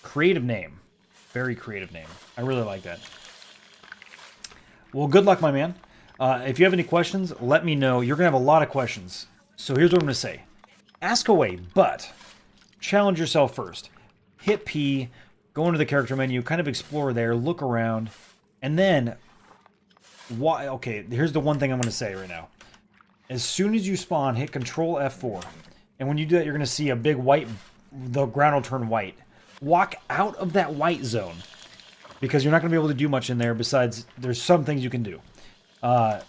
Creative name. Very creative name. I really like that. Well, good luck, my man. If you have any questions, let me know. You're going to have a lot of questions. So here's what I'm going to say. Ask away, but challenge yourself first. Hit P, go into the character menu, kind of explore there, look around, and then... Okay, here's the one thing I'm going to say right now. As soon as you spawn, hit Control F4. And when you do that, you're going to see a big white... The ground will turn white. Walk out of that white zone. Because you're not going to be able to do much in there besides there's some things you can do. But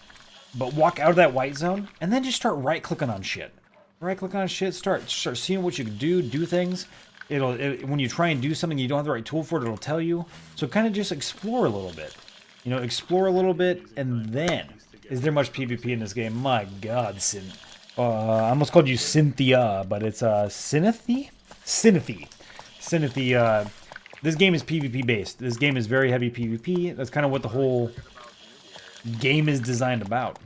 walk out of that white zone and then just start right-clicking on shit. Right-click on shit, start seeing what you can do things. When you try and do something you don't have the right tool for it, it'll tell you. So kind of just explore a little bit. You know, explore a little bit and then... Is there much PvP in this game? My god, I almost called you Cynthia, but it's Synethy? Synethy. Synethy, this game is PvP based. This game is very heavy PvP. That's kind of what the whole game is designed about.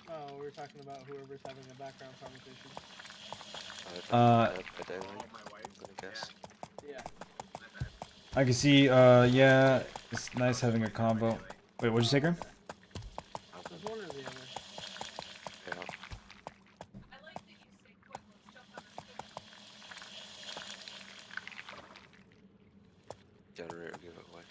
Oh, we were talking about whoever's having a background conversation. I guess. Yeah. I can see, yeah, it's nice having a combo. Wait, what'd you say, Grim? It was one or the other. Yeah. Generator giveaway.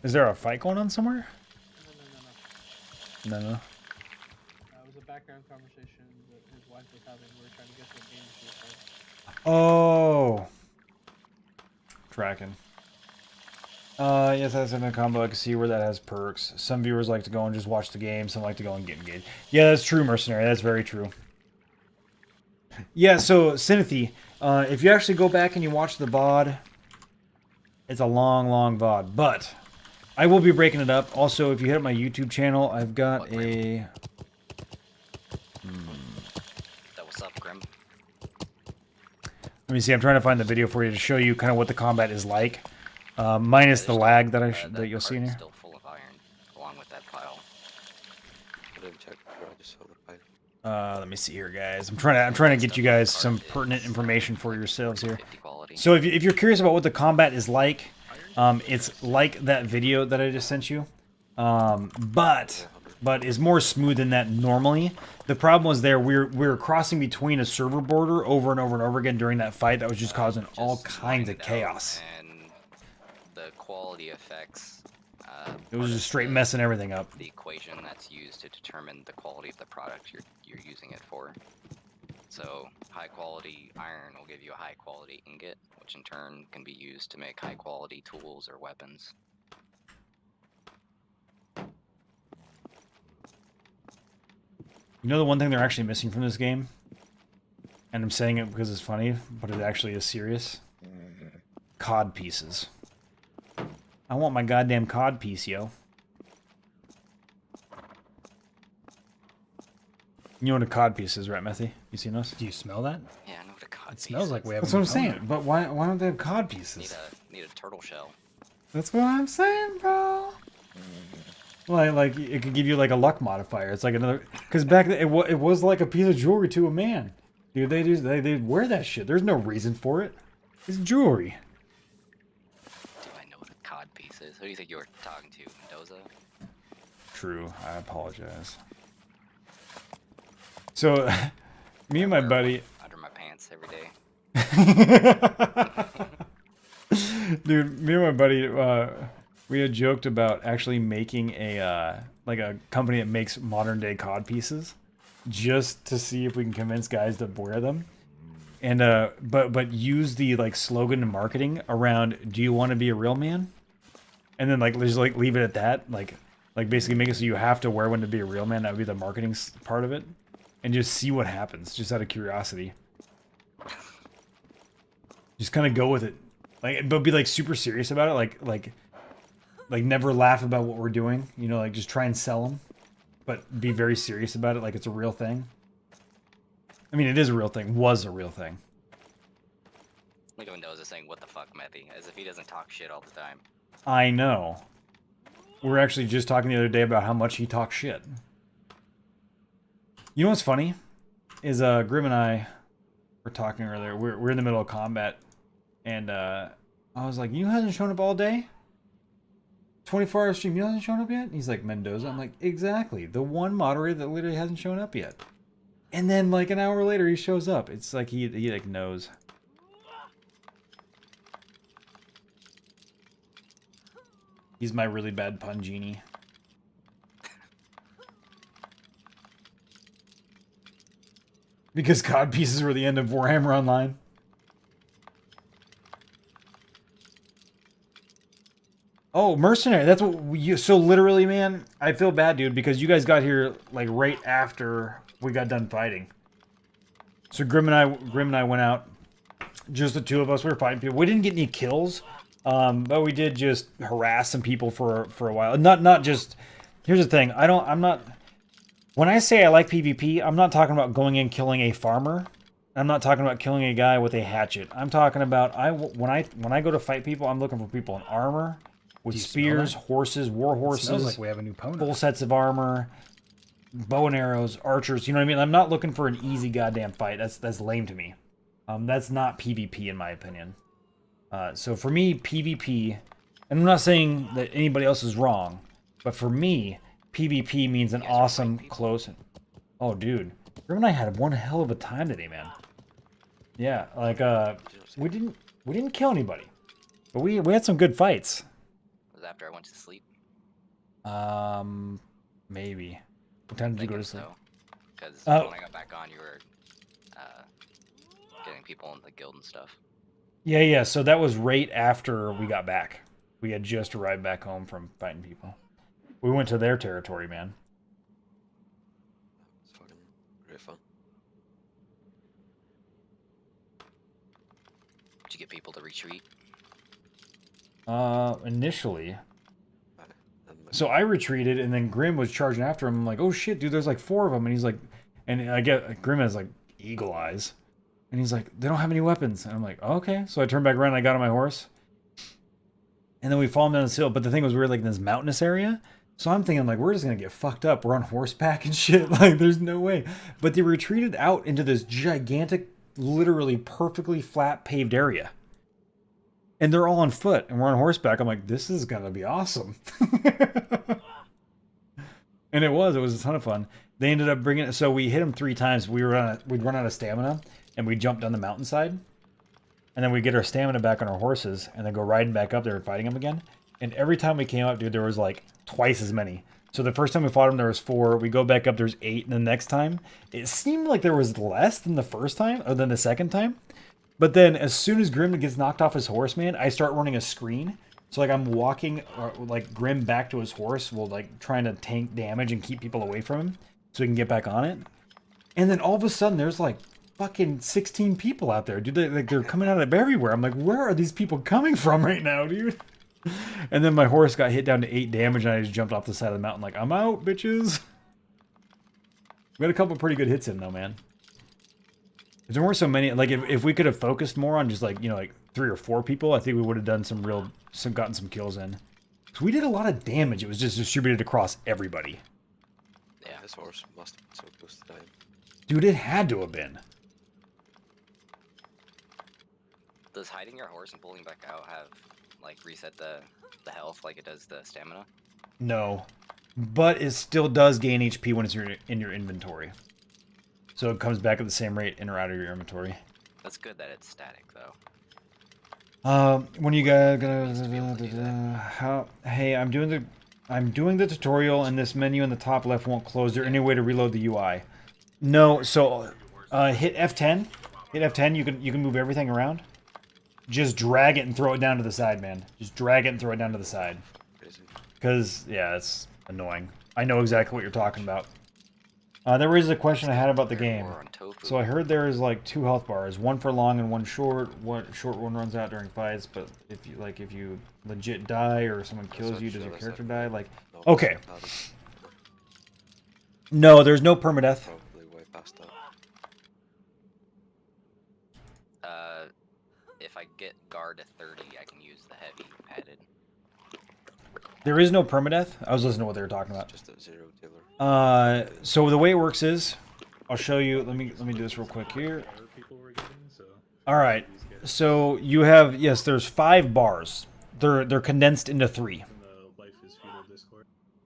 Is there a fight going on somewhere? No. No. It was a background conversation that his wife was having. We were trying to guess what game she was playing. Oh. Tracking. Yes, that's in a combo. I can see where that has perks. Some viewers like to go and just watch the game. Some like to go and get engaged. Yeah, that's true, Mercenary. That's very true. Yeah, so, Synethy, if you actually go back and you watch the VOD, it's a long, long VOD. But I will be breaking it up. Also, if you hit my YouTube channel, I've got a... What's up, Grim? Let me see. I'm trying to find the video for you to show you kind of what the combat is like. Minus the lag that that you'll see in here. Still full of iron, along with that pile. I didn't check before I just saw the pipe. Let me see here, guys. I'm trying to get you guys some pertinent information for yourselves here. So if you're curious about what the combat is like, it's like that video that I just sent you, but is more smooth than that normally. The problem was we were crossing between a server border over and over and over again during that fight that was just causing all kinds of chaos. And the quality effects. It was just straight messing everything up. The equation that's used to determine the quality of the product you're using it for. So high quality iron will give you a high quality ingot, which in turn can be used to make high quality tools or weapons. You know the one thing they're actually missing from this game? And I'm saying it because it's funny, but it actually is serious. COD pieces. I want my goddamn COD piece, yo. You know what a COD piece is, right, Methy? You seen us? Do you smell that? Yeah, I know what a cod It smells like we have. That's what I'm saying. But why don't they have COD pieces? Need a turtle shell. That's what I'm saying, bro. Like it could give you like a luck modifier. It's like another, because back then it was like a piece of jewelry to a man. Dude, they wear that shit. There's no reason for it. It's jewelry. Do I know what a cod piece is? Who do you think you were talking to, Mendoza? True. I apologize. So, me and my buddy. Under my pants every day. Dude, me and my buddy, we had joked about actually making a like a company that makes modern day COD pieces, just to see if we can convince guys to wear them, and but use the like slogan and marketing around "Do you want to be a real man?" and then like just like leave it at that, like basically make it so you have to wear one to be a real man. That would be the marketing part of it, and just see what happens, just out of curiosity. Just kind of go with it, like, but be like super serious about it, like never laugh about what we're doing, you know, like just try and sell them, but be very serious about it, like it's a real thing. I mean, it is a real thing, was a real thing. Look at Mendoza saying, "What the fuck, Methy?" As if he doesn't talk shit all the time. I know. We were actually just talking the other day about how much he talks shit. You know what's funny? Is Grim and I were talking earlier. We're in the middle of combat, and I was like, "You hasn't shown up all day? 24-hour stream, you hasn't shown up yet?" And he's like, "Mendoza." I'm like, "Exactly. The one moderator that literally hasn't shown up yet." And then like an hour later, he shows up. It's like he like knows. He's my really bad pun genie. Because cod pieces were the end of Warhammer Online. Oh, mercenary. That's what you. So literally, man, I feel bad, dude, because you guys got here like right after we got done fighting. So Grim and I went out. Just the two of us. We were fighting people. We didn't get any kills, but we did just harass some people for a while. Not just. Here's the thing. I'm not. When I say I like PvP, I'm not talking about going in killing a farmer. I'm not talking about killing a guy with a hatchet. I'm talking about when I go to fight people, I'm looking for people in armor. With spears, horses, war horses. Smells like we have a new pony. Full sets of armor, bow and arrows, archers. You know what I mean? I'm not looking for an easy goddamn fight. That's lame to me. That's not PvP in my opinion. So for me, PvP, and I'm not saying that anybody else is wrong, but for me, PvP means an awesome close. Oh, dude, Grim and I had one hell of a time today, man. Yeah, like we didn't kill anybody, but we had some good fights. After I went to sleep. Maybe. What time did you go to sleep? Because when I got back on, you were getting people in the guild and stuff. Yeah. So that was right after we got back. We had just arrived back home from fighting people. We went to their territory, man. It's fucking great fun. Did you get people to retreat? Initially. So I retreated, and then Grim was charging after him. I'm like, "Oh shit, dude! There's like 4 of them." And he's like, and I get Grim has like eagle eyes, and he's like, "They don't have any weapons." And I'm like, oh, "Okay." So I turned back around, and I got on my horse, and then we fall down this hill. But the thing was, we were like in this mountainous area, so I'm thinking like, we're just gonna get fucked up. We're on horseback and shit. Like, there's no way. But they retreated out into this gigantic, literally perfectly flat paved area. And they're all on foot, and we're on horseback. I'm like, this is gonna be awesome. And it was a ton of fun. They ended up bringing it, so we hit them 3 times. We'd run out of stamina, and we jumped down the mountainside, and then we get our stamina back on our horses, and then go riding back up there and fighting them again. And every time we came up, dude, there was like twice as many. So the first time we fought them, there was 4. We go back up, there's 8, and the next time, it seemed like there was less than the first time, or than the second time. But then, as soon as Grim gets knocked off his horse, man, I start running a screen. So, like, I'm walking, like, Grim back to his horse while, like, trying to tank damage and keep people away from him so he can get back on it. And then, all of a sudden, there's, like, fucking 16 people out there. Dude, they're coming out of everywhere. I'm like, where are these people coming from right now, dude? And then my horse got hit down to 8 damage, and I just jumped off the side of the mountain like, I'm out, bitches. We had a couple pretty good hits in, though, man. If there weren't so many, like if we could have focused more on just like, you know, like 3 or 4 people, I think we would have done gotten some kills in. Because we did a lot of damage. It was just distributed across everybody. Yeah, this horse must have been so close to dying. Dude, it had to have been. Does hiding your horse and pulling back out have like reset the health like it does the stamina? No, but it still does gain HP when it's in your inventory. So it comes back at the same rate in or out of your inventory. That's good that it's static, though. When you guys gonna hey, I'm doing the tutorial, and this menu in the top left won't close. Is there any way to reload the UI? No. So hit F10. Hit F10. You can move everything around. Just drag it and throw it down to the side, man. Just drag it and throw it down to the side. Because yeah, it's annoying. I know exactly what you're talking about. There was a question I had about the game. So I heard there is like 2 health bars, one for long and one short. One short one runs out during fights, but if you legit die or someone kills you, does your character die? Like, okay. No, there's no permadeath. Probably way past that. If I get guard to 30, I can use the heavy padded. There is no permadeath. I was listening to what they were talking about. Just a 0 dealer. So the way it works is, I'll show you. Let me do this real quick here. Other people were getting, so All right. these guys So you have, yes, there's 5 bars. They're condensed into 3. in the Life is Feudal Discord.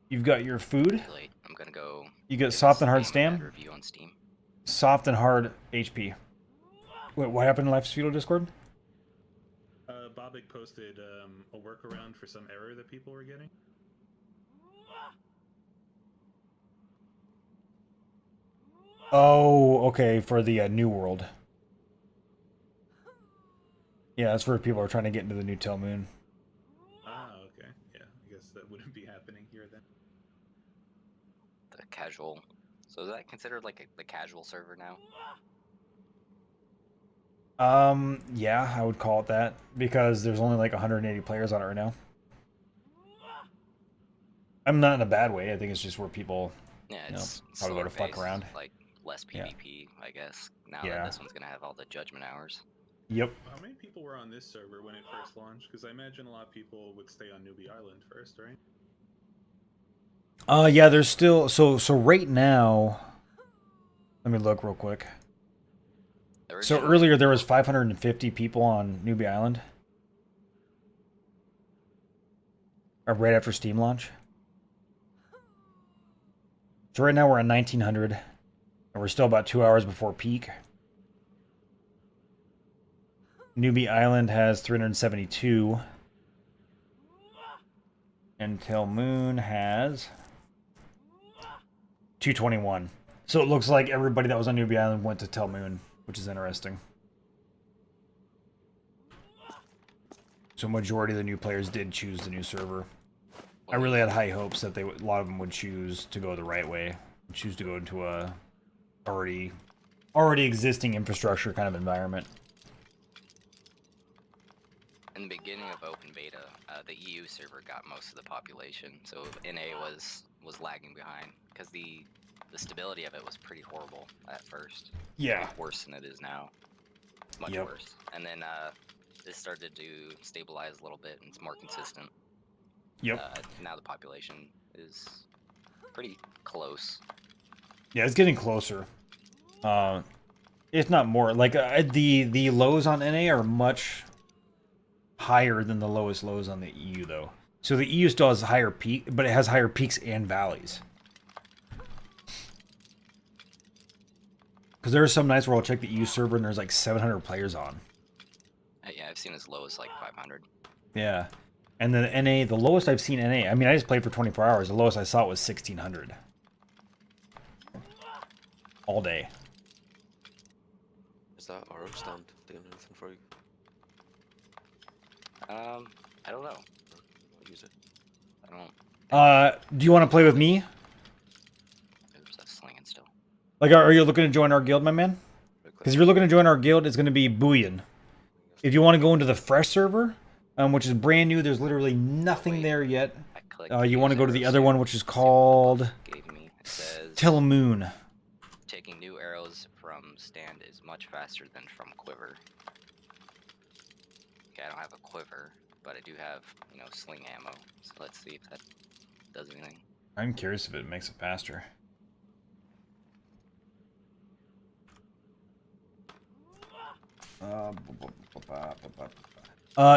You've got your food. Late. I'm gonna go. You get give soft this and hard game a stam? bad review on Steam. Soft and hard HP. Wait, what happened in Life's Feudal Discord? Bobic posted a workaround for some error that people were getting. Oh, okay, for the New World. Yeah, that's where people are trying to get into the New Tell Moon. Ah, okay. Yeah, I guess that wouldn't be happening here then. The casual. So is that considered like the casual server now? Yeah, I would call it that because there's only like 180 players on it right now. I'm not in a bad way. I think it's just where people, Yeah, you know, it's probably go to fuck slower around. paced, like less Yeah. PvP, I guess. Now Yeah. that this one's gonna have all the judgment hours. Yep. How many people were on this server when it first launched? Because I imagine a lot of people would stay on Newbie Island first, right? Yeah, there's still so right now. Let me look real quick. The So original- earlier there was 550 people on Newbie Island. Right after Steam launch. So right now we're at 1900 and we're still about 2 hours before peak. Newbie Island has 372. And Tell Moon has 221. So it looks like everybody that was on Newbie Island went to Tell Moon, which is interesting. So majority of the new players did choose the new server. I really had high hopes that a lot of them would choose to go the right way, choose to go into a already existing infrastructure kind of environment. In the beginning of open beta, the EU server got most of the population, so NA was lagging behind because the stability of it was pretty horrible at first. Yeah. Like, worse than it is now. Much Yep. worse. And then this started to stabilize a little bit and it's more consistent. Yep. Now the population is pretty close. Yeah, it's getting closer. If not more. Like the lows on NA are much higher than the lowest lows on the EU, though. So the EU still has higher peak, but it has higher peaks and valleys. Because there are some nights where I'll check the EU server and there's like 700 players on. Yeah, I've seen as low as like 500. Yeah. And then NA, the lowest I've seen NA, I mean, I just played for 24 hours. The lowest I saw was 1600. All day. Is that RO stand doing anything for you? I don't know. I'll use it. I don't. Do you want to play with me? Oops, that's slinging still. Like, are you looking to join our guild, my man? Because if you're looking to join our guild, it's going to be Booyan. If you want to go into the fresh server, which is brand new, there's literally nothing Wait. there yet. I clicked You want to go to use the arrows other here. one, which is See what the called buff gave me. It says Tell Moon. taking new arrows from stand is much faster than from quiver. Okay, I don't have a quiver, but I do have, sling ammo. So let's see if that does anything. I'm curious if it makes it faster.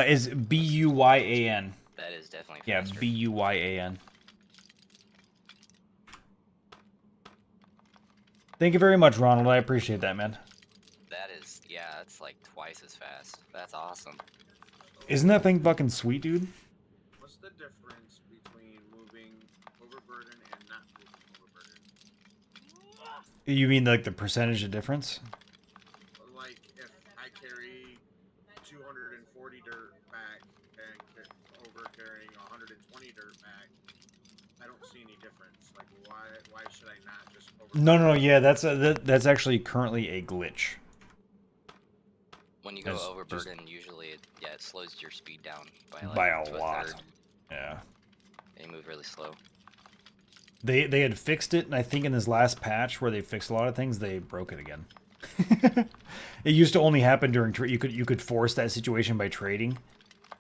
Is Buyan. That is definitely Yeah, faster. Buyan. Thank you very much, Ronald. I appreciate that, man. That is, yeah, it's like twice as fast. That's awesome. Isn't that thing fucking sweet, dude? What's the difference between moving overburden and not moving overburden? You mean like the percentage of difference? Like if I carry 240 dirt back and over carrying 120 dirt back, I don't see any difference. Like why should I not just overburden? No. Yeah, that's actually currently a glitch. When you go That's overburden, usually it slows your speed down by like By a to lot. third. Yeah. You move really slow. They had fixed it, and I think in this last patch where they fixed a lot of things, they broke it again. It used to only happen during you could force that situation by trading,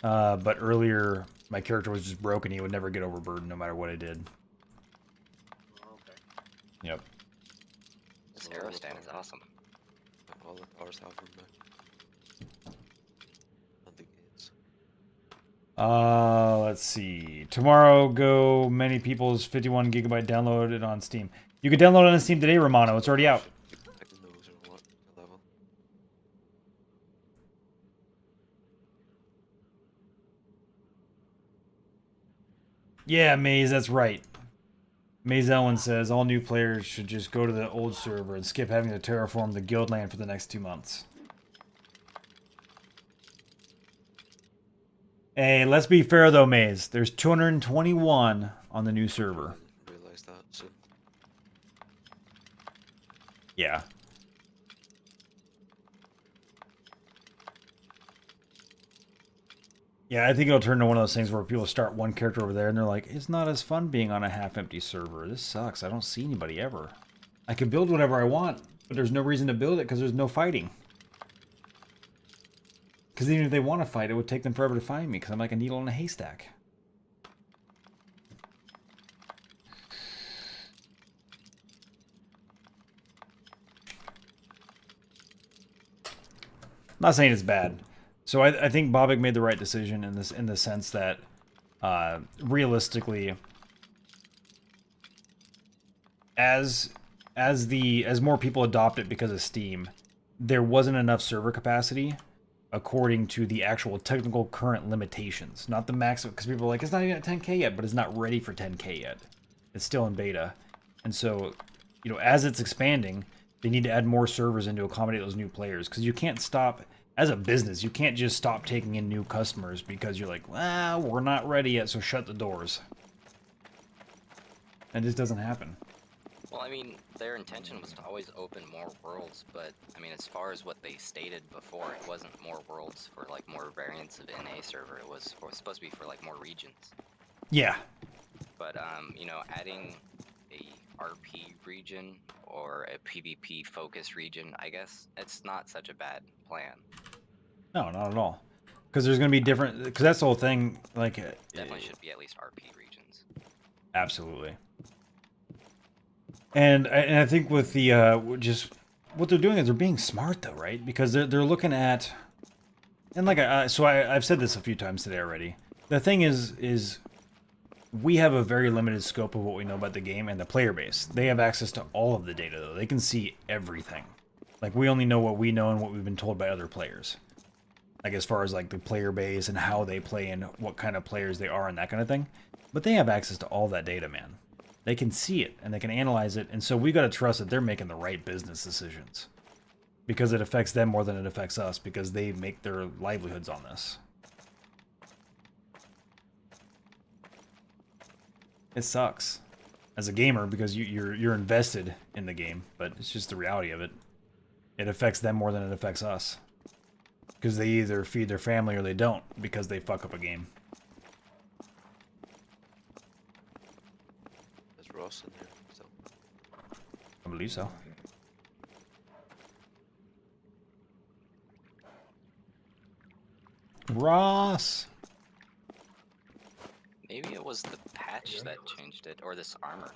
but earlier my character was just broken. He would never get overburdened no matter what I did. Okay. Yep. This Aerostan is awesome. All the cars have them now. And the gates. Let's see. Tomorrow, go. Many people's 51 gigabyte downloaded on Steam. You can download it on Steam today, Romano. It's already out. Taking those or what? The level. Yeah, Maze, that's right. Maze Ellen says all new players should just go to the old server and skip having to terraform the guild land for the next 2 months. Hey, let's be fair though, Maze. There's 221 on the new server. Realize that soon. Yeah. Yeah, I think it'll turn into one of those things where people start one character over there and they're like, it's not as fun being on a half-empty server. This sucks. I don't see anybody ever. I can build whatever I want, but there's no reason to build it because there's no fighting. Because even if they want to fight, it would take them forever to find me because I'm like a needle in a haystack. Not saying it's bad. So I think Bobik made the right decision in the sense that realistically, as more people adopt it because of Steam, there wasn't enough server capacity according to the actual technical current limitations, not the max. Because people are like, it's not even at 10K yet, but it's not ready for 10K yet. It's still in beta, and so as it's expanding, they need to add more servers in to accommodate those new players. Because you can't stop. As a business, you can't just stop taking in new customers because you're like, well, we're not ready yet, so shut the doors. And this doesn't happen. Well, I mean, their intention was to always open more worlds, but I mean, as far as what they stated before, it wasn't more worlds for like more variants of NA server. It was supposed to be for like more regions. Yeah. But adding a RP region or a PvP focus region, I guess it's not such a bad plan. No, not at all. Because there's going to be different. Because that's the whole thing. Like, Definitely should be at least RP regions. Absolutely. And I think with the just what they're doing is they're being smart though, right? Because they're looking at, and like I've said this a few times today already. The thing is we have a very limited scope of what we know about the game and the player base. They have access to all of the data though. They can see everything. Like we only know what we know and what we've been told by other players. Like as far as like the player base and how they play and what kind of players they are and that kind of thing. But they have access to all that data, man. They can see it and they can analyze it, and so we got to trust that they're making the right business decisions because it affects them more than it affects us because they make their livelihoods on this. It sucks as a gamer because you're invested in the game, but it's just the reality of it. It affects them more than it affects us because they either feed their family or they don't because they fuck up a game. Ross in there, so. I believe so. Ross! Maybe it was the patch that changed it, or this armor.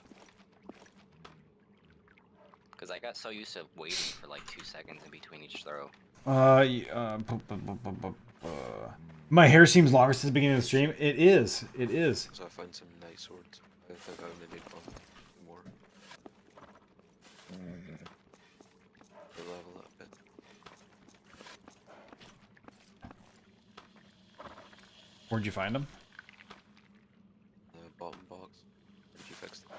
Because I got so used to waiting for like 2 seconds in between each throw. My hair seems longer since the beginning of the stream. It is. It is. So I find some nice swords. I think I only need one more. To level up a bit. Where'd you find them? The bottom box. Did you fix them?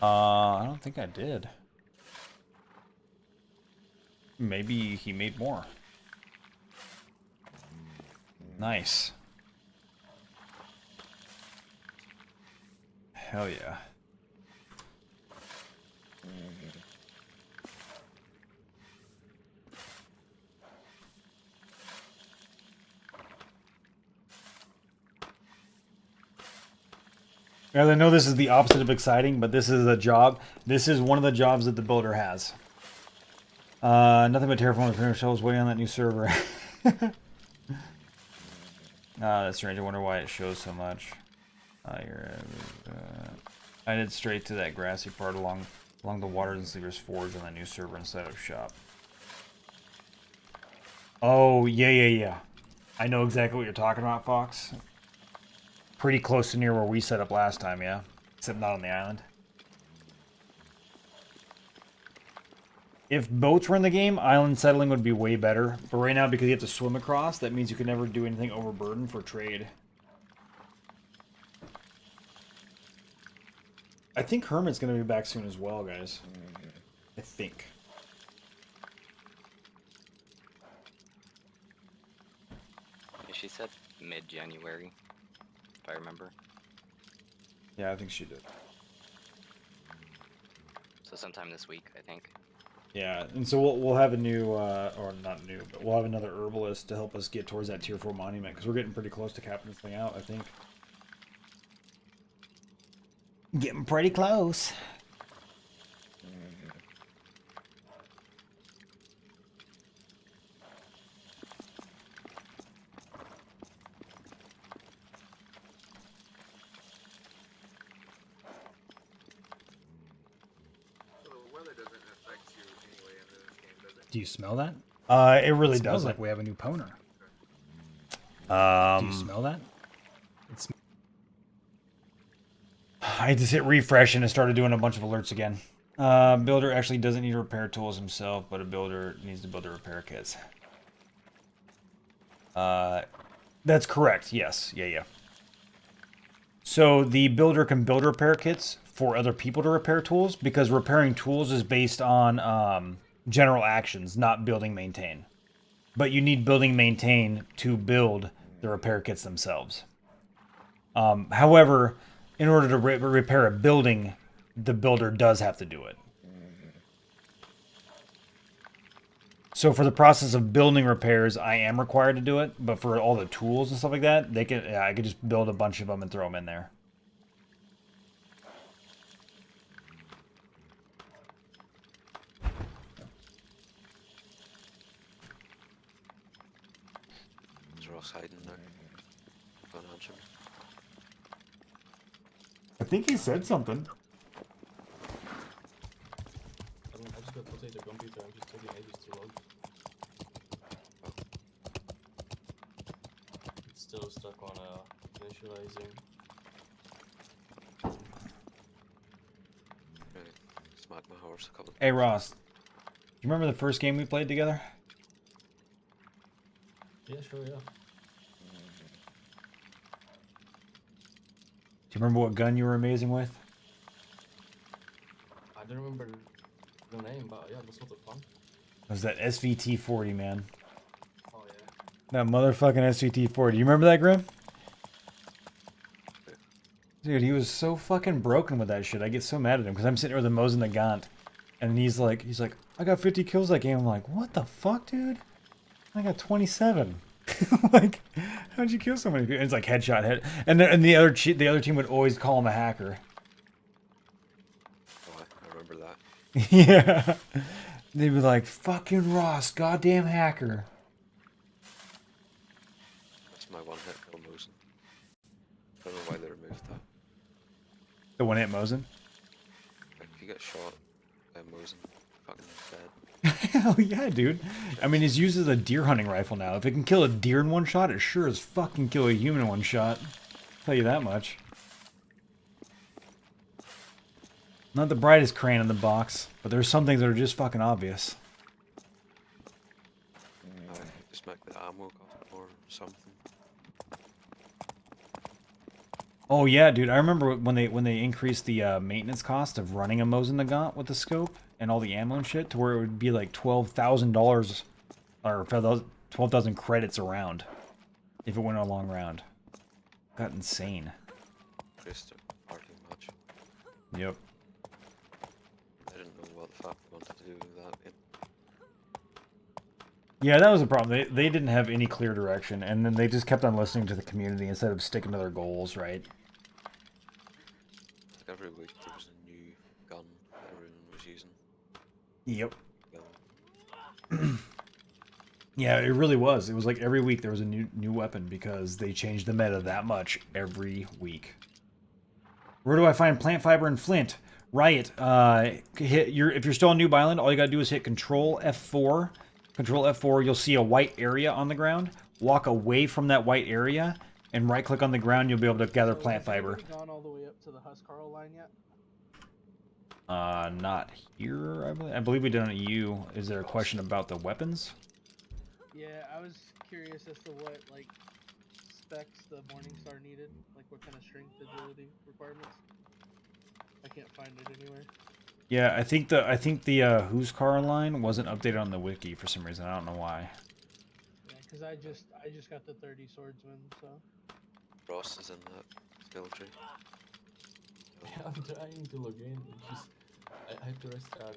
I don't think I did. Maybe he made more. Nice. Hell yeah. Guys, I know this is the opposite of exciting, but this is a job. This is one of the jobs that the builder has. Nothing but terraforming the shells waiting on that new server. That's strange. I wonder why it shows so much. I did straight to that grassy part along. Along the Waters and Sleepers Forge on the new server instead of shop. Oh, yeah. I know exactly what you're talking about, Fox. Pretty close to near where we set up last time, yeah. Except not on the island. If boats were in the game, island settling would be way better. But right now, because you have to swim across, that means you can never do anything overburdened for trade. I think Hermit's going to be back soon as well, guys. I think. Yeah, she said mid-January, if I remember. Yeah, I think she did. So sometime this week, I think. Yeah, and so we'll have a new, or not new, but we'll have another herbalist to help us get towards that tier 4 monument, because we're getting pretty close to capping this thing out, I think. Getting pretty close. So the weather doesn't affect you anyway in this game, does it? Do you smell that? It really It smells doesn't. like we have a new pwner. Do you smell that? It's I just hit refresh and it started doing a bunch of alerts again. Builder actually doesn't need to repair tools himself, but a builder needs to build the repair kits. That's correct. Yes. Yeah. So the builder can build repair kits for other people to repair tools, because repairing tools is based on general actions, not building maintain. But you need building maintain to build the repair kits themselves. However, in order to repair a building, the builder does have to do it. So for the process of building repairs, I am required to do it, but for all the tools and stuff like that, they can. I could just build a bunch of them and throw them in there. Is Ross hiding there? Go and answer me. I think he said something. I just got potato computer, I'm just taking ages to load. It's still stuck on initializing. Right. Smacked my horse a couple of Hey Ross, do you remember the first game we played together? Yeah, sure, yeah. Do you remember what gun you were amazing with? I don't remember the name, but yeah, it was a lot of fun. It was that SVT-40, man. Oh yeah. That motherfucking SVT-40. You remember that, Grim? Dude, he was so fucking broken with that shit. I get so mad at him because I'm sitting there with a Mosin Nagant, and he's like, I got 50 kills that game. I'm like, what the fuck, dude? I got 27. Like, how'd you kill so many people? And it's like headshot hit, and the other team would always call him a hacker. Oh, I remember that. Yeah, they'd be like, fucking Ross, goddamn hacker. That's my one hit kill Mosin. Don't know why they removed that. The one hit Mosin. Like, if you get shot by Mosin, fucking dead. Hell yeah, dude. I mean, he's used as a deer hunting rifle now. If it can kill a deer in one shot, it sure as fuck can kill a human in one shot. I'll tell you that much. Not the brightest crayon in the box, but there's some things that are just fucking obvious. Just make the ammo cost more or something. Oh yeah, dude. I remember when they increased the maintenance cost of running a Mosin Nagant with the scope and all the ammo and shit to where it would be like $12,000 or 12,000 credits a round if it went a long round. Got insane. Increased it far too much. Yep. I didn't know what the fuck they wanted to do with that game. Yeah, that was a problem. They didn't have any clear direction, and then they just kept on listening to the community instead of sticking to their goals, right? Like every week there was a new gun that everyone was using. Yep. Yeah. Yeah, it really was. It was like every week there was a new weapon because they changed the meta that much every week. Where do I find plant fiber and flint? Riot, if you're still on Noob Island, all you gotta do is hit Control F4. Control F4, you'll see a white area on the ground. Walk away from that white area and right click on the ground, you'll be able to gather So plant has fiber. anybody gone all the way up to the Huscarl line yet? Not here, I believe. I believe we did on EU. Is there a question about the weapons? Yeah, I was curious as to what like specs the Morningstar needed, like what kind of strength agility requirements. I can't find it anywhere. Yeah, I think the Who's Car line wasn't updated on the wiki for some reason. I don't know why. Yeah, because I just got the 30 swordsman, so. Ross is in that skill tree. I'm trying to log in. It's just I have to restart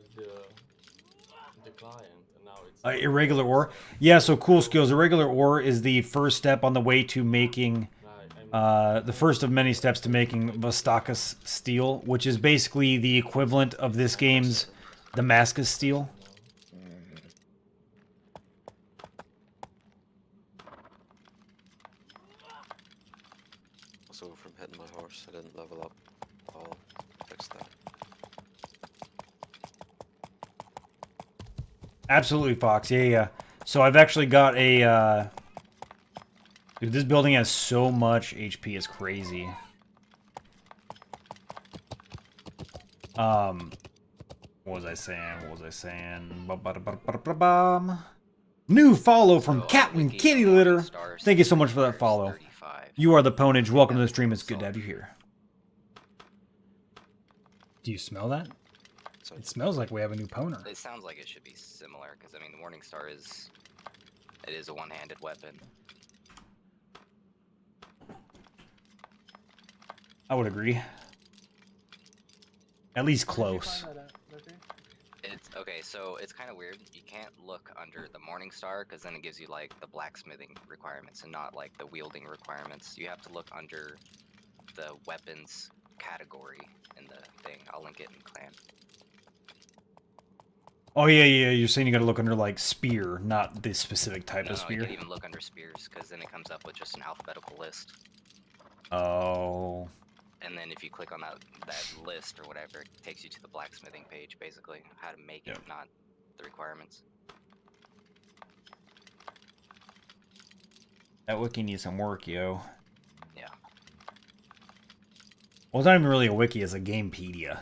the client, and now it's Irregular ore. Yeah, so cool skills. Irregular ore is the first step on the way to making the first of many steps to making Vastakas steel, which is basically the equivalent of this game's Damascus steel. Also, from hitting my horse, I didn't level up. I'll fix that. Absolutely, Fox. Yeah, yeah. So I've actually got a... dude, this building has so much HP. It's crazy. What was I saying? Ba-ba-da-ba-da-ba-da-bam. New follow from So, Captain wiki, Kitty the Litter. Morningstar Thank you so much for that requires follow. 35. You are the Pwnage. Welcome to the stream. It's good to have you here. Do you smell that? So It smells like we have a new Pwner. It sounds like it should be similar, because I mean, the Morningstar is a one-handed weapon. I would agree. At least Where did you close. find that at, Murphy? It's okay, so it's kind of weird. You can't look under the Morningstar because then it gives you like the blacksmithing requirements and not like the wielding requirements. You have to look under the weapons category in the thing. I'll link it in clan. Oh, yeah, yeah. You're saying you gotta look under, like, spear, not this specific type No, of you spear? can even look under spears because then it comes up with just an alphabetical list. Oh. And then if you click on that list or whatever, it takes you to the blacksmithing page, basically. How to make it, Yep. not the requirements. That wiki needs some work, yo. Yeah. Well, it's not even really a wiki, it's a Gamepedia.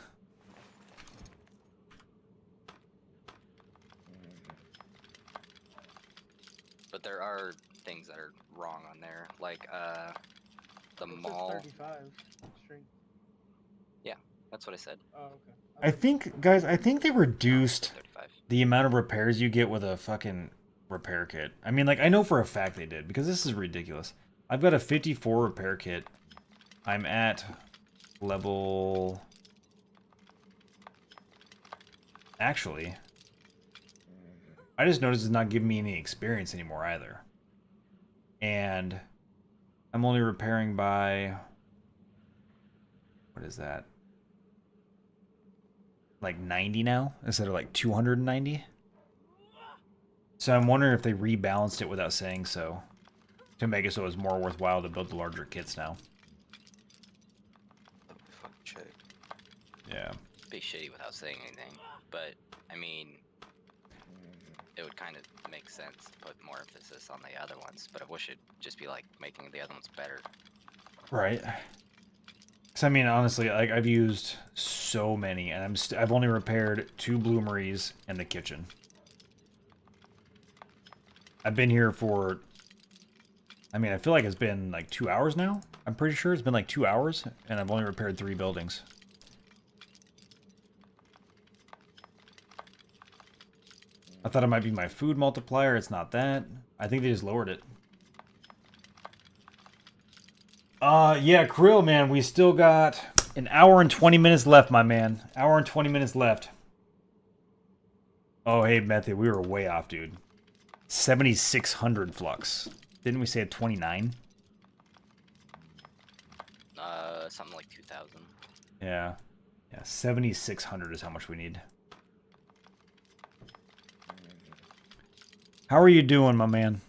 But there are things that are wrong on there, like the It says mall. 35 strength. That's what I said. Oh, okay. I think, guys, I think they reduced 35. the amount of repairs you get with a fucking repair kit. I mean, like, I know for a fact they did, because this is ridiculous. I've got a 54 repair kit. I'm at level... Actually, I just noticed it's not giving me any experience anymore either. And I'm only repairing by... What is that? Like 90 now instead of like 290. So I'm wondering if they rebalanced it without saying so to make it so it's more worthwhile to build the larger kits now. that would be fucking shit. Yeah. Be shitty without saying anything, but I mean, it would kind of make sense to put more emphasis on the other ones. But I wish it'd just be like making the other ones better. Right. Cause I mean, honestly, like I've used so many, and I've only repaired 2 bloomeries and the kitchen. I've been here for, I mean, I feel like it's been like 2 hours now. I'm pretty sure it's been like 2 hours, and I've only repaired 3 buildings. I thought it might be my food multiplier. It's not that. I think they just lowered it. Yeah, Krill, man, we still got an hour and 20 minutes left, my man. Hour and 20 minutes left. Oh, hey, Method, we were way off, dude. 7,600 flux. Didn't we say at 29? Something like 2,000. Yeah. Yeah, 7,600 is how much we need. How are you doing, my man?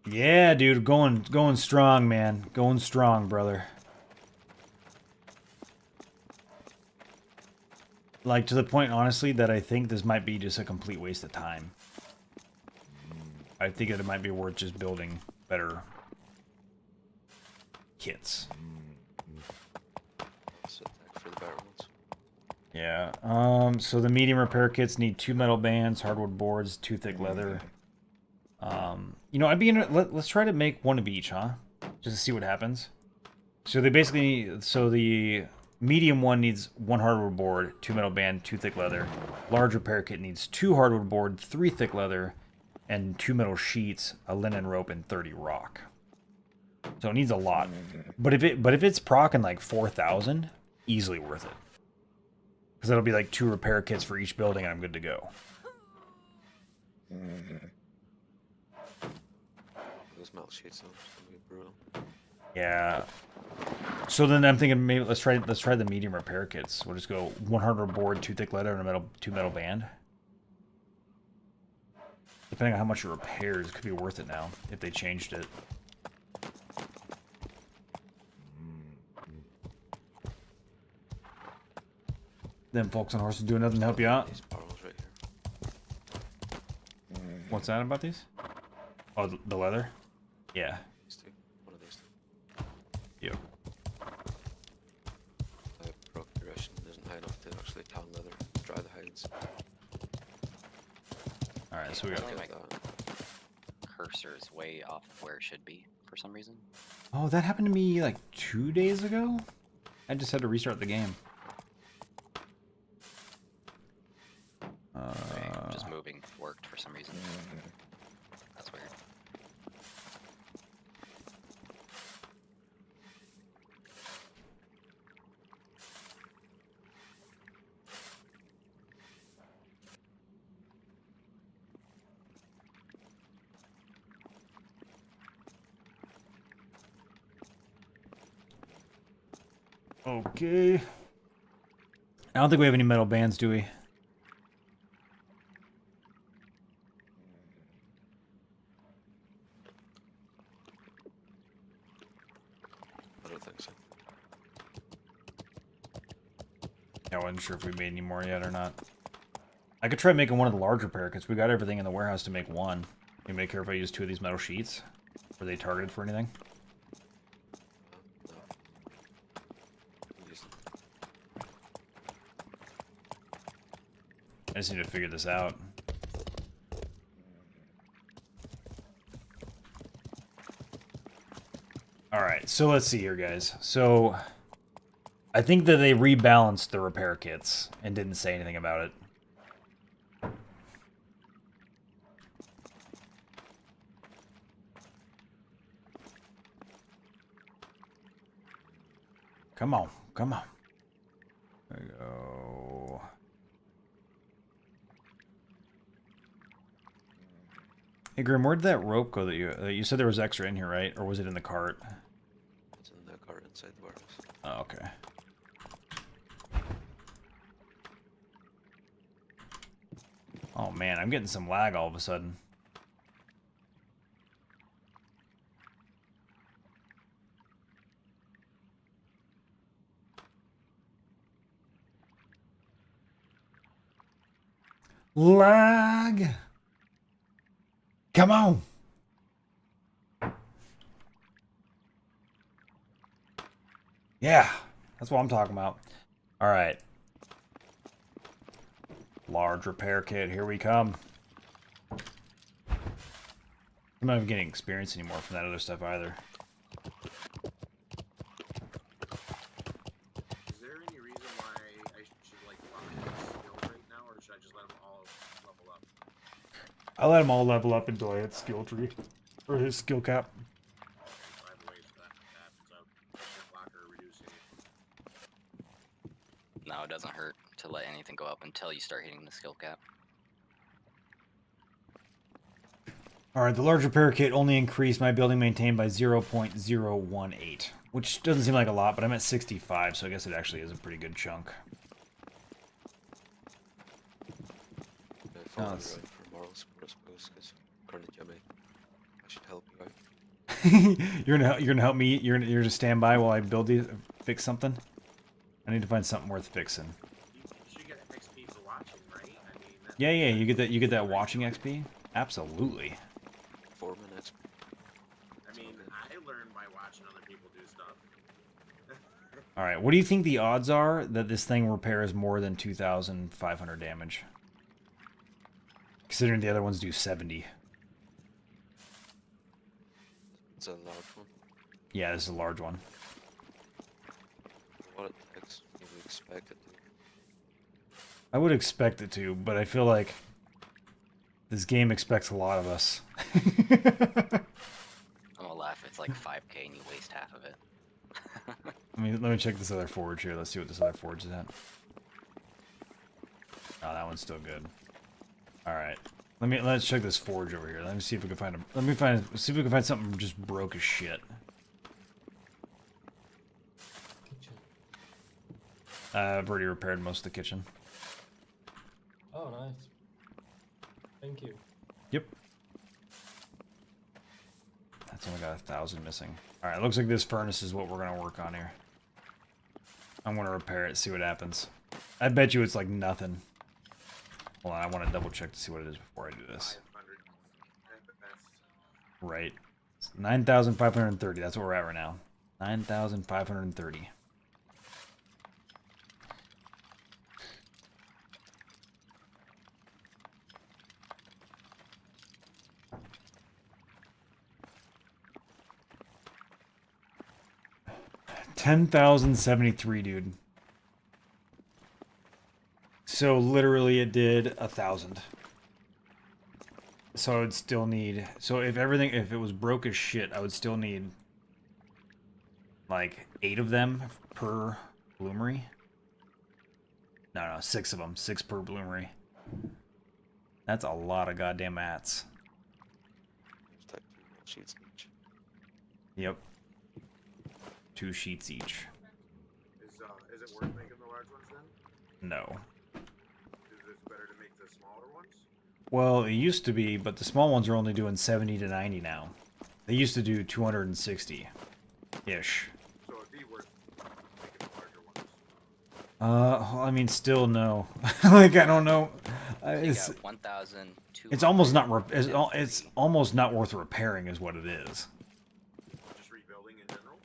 Yeah, dude, going strong, man. Going strong, brother. Like, to the point, honestly, that I think this might be just a complete waste of time. I think that it might be worth just building better kits. So attack for the better ones. Yeah, so the medium repair kits need 2 metal bands, hardwood boards, 2 thick leather. You know, let's try to make 1 of each, huh? Just to see what happens. So they basically, so the medium one needs 1 hardwood board, 2 metal band, 2 thick leather. Large repair kit needs 2 hardwood board, 3 thick leather, and 2 metal sheets, a linen rope, and 30 rock. So it needs a lot. But if it's procking like 4,000, easily worth it. Because that'll be like 2 repair kits for each building, and I'm good to go. Those metal sheets though, it's gonna be brutal. Yeah. So then I'm thinking maybe let's try the medium repair kits. We'll just go 100 board, 2 thick leather, and a 2 metal band. Depending on how much it repairs, it could be worth it now if they changed it. Them folks on horses doing nothing to help you out. These bottles right here. What's that about these? Oh, the leather? Yeah. These two. One of these two. Yep. My procuration isn't high enough to actually tan leather, dry the hides. Alright, so we got... Like cursor is way off of where it should be for some reason. Oh, that happened to me like 2 days ago? I just had to restart the game. Just moving worked for some reason. That's weird. Okay. I don't think we have any metal bands, do we? I don't think so. I wasn't sure if we made any more yet or not. I could try making one of the large repair kits. We got everything in the warehouse to make one. You may care if I use 2 of these metal sheets? Were they targeted for anything? No. Use them. I just need to figure this out. Alright, so let's see here, guys. So, I think that they rebalanced the repair kits and didn't say anything about it. Come on, come on. There we go. Hey Grim, where did that rope go that you said there was extra in here, right? Or was it in the cart? It's in the cart inside the warehouse. Oh, okay. Oh man, I'm getting some lag all of a sudden. Lag! Come on! Yeah, that's what I'm talking about. Alright. Large repair kit, here we come. I'm not even getting experience anymore from that other stuff either. Is there any reason why I should like find his skill right now, or should I just let them all level up? I let them all level up until I hit skill tree. Or his skill cap. So I have ways for that to happen, so I should block or reduce any. No, it doesn't hurt to let anything go up until you start hitting the skill cap. Alright, the large repair kit only increased my building maintained by 0.018. Which doesn't seem like a lot, but I'm at 65, so I guess it actually is a pretty good chunk. I follow you let's- around for moral support, I suppose, because according to Jimmy, I should help you out. you're gonna help me. You're gonna stand by while I fix something. I need to find something worth fixing. You should get XP for watching, right? I mean, Yeah, you get that. You get that watching XP. Absolutely. Foreman XP. I mean, I learned by watching other people do stuff. All right. What do you think the odds are that this thing repairs more than 2,500 damage? Considering the other ones do 70. It's a large one. Yeah, this is a large one. What you would expect it to. I would expect it to, but I feel like this game expects a lot of us. I'm gonna laugh. It's like 5k and you waste half of it. Let me check this other forge here. Let's see what this other forge is at. Oh, that one's still good. All right. Let's check this forge over here. Let me see if we can find see if we can find something just broke as shit. Kitchen. I've already repaired most of the kitchen. Oh, nice. Thank you. Yep. That's only got 1,000 missing. All right, looks like this furnace is what we're gonna work on here. I'm gonna repair it, see what happens. I bet you it's like nothing. Hold on, I want to double check to see what it is before I do this. 500 at the best. Right. 9,530. That's where we're at right now. 9,530. $10,073, dude. So literally it did 1,000. So I would still need, so if it was broke as shit, I would still need like 8 of them per bloomery. No, 6 of them, 6 per bloomery. That's a lot of goddamn mats. It's like 2 sheets each. Yep. 2 sheets each. Is it worth making the large ones then? No. Is it better to make the smaller ones? Well, it used to be, but the small ones are only doing 70 to 90 now. They used to do 260-ish. So it'd be worth making the larger ones. I mean, still no. Like, I don't know. It's 1,200. it's almost not it's almost not worth repairing, is what it is. Just rebuilding in general?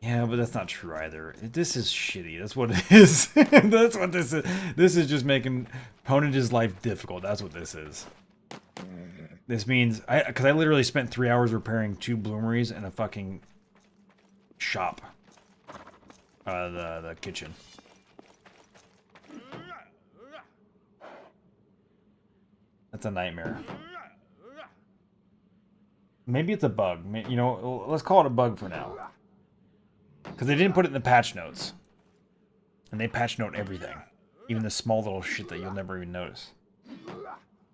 Yeah, but that's not true either. This is shitty. That's what it is. That's what this is. This is just making Ponage's life difficult. That's what this is. This means because I literally spent 3 hours repairing 2 bloomeries and a fucking shop. The kitchen. That's a nightmare. Maybe it's a bug. You know, let's call it a bug for now. Because they didn't put it in the patch notes. And they patch note everything. Even the small little shit that you'll never even notice.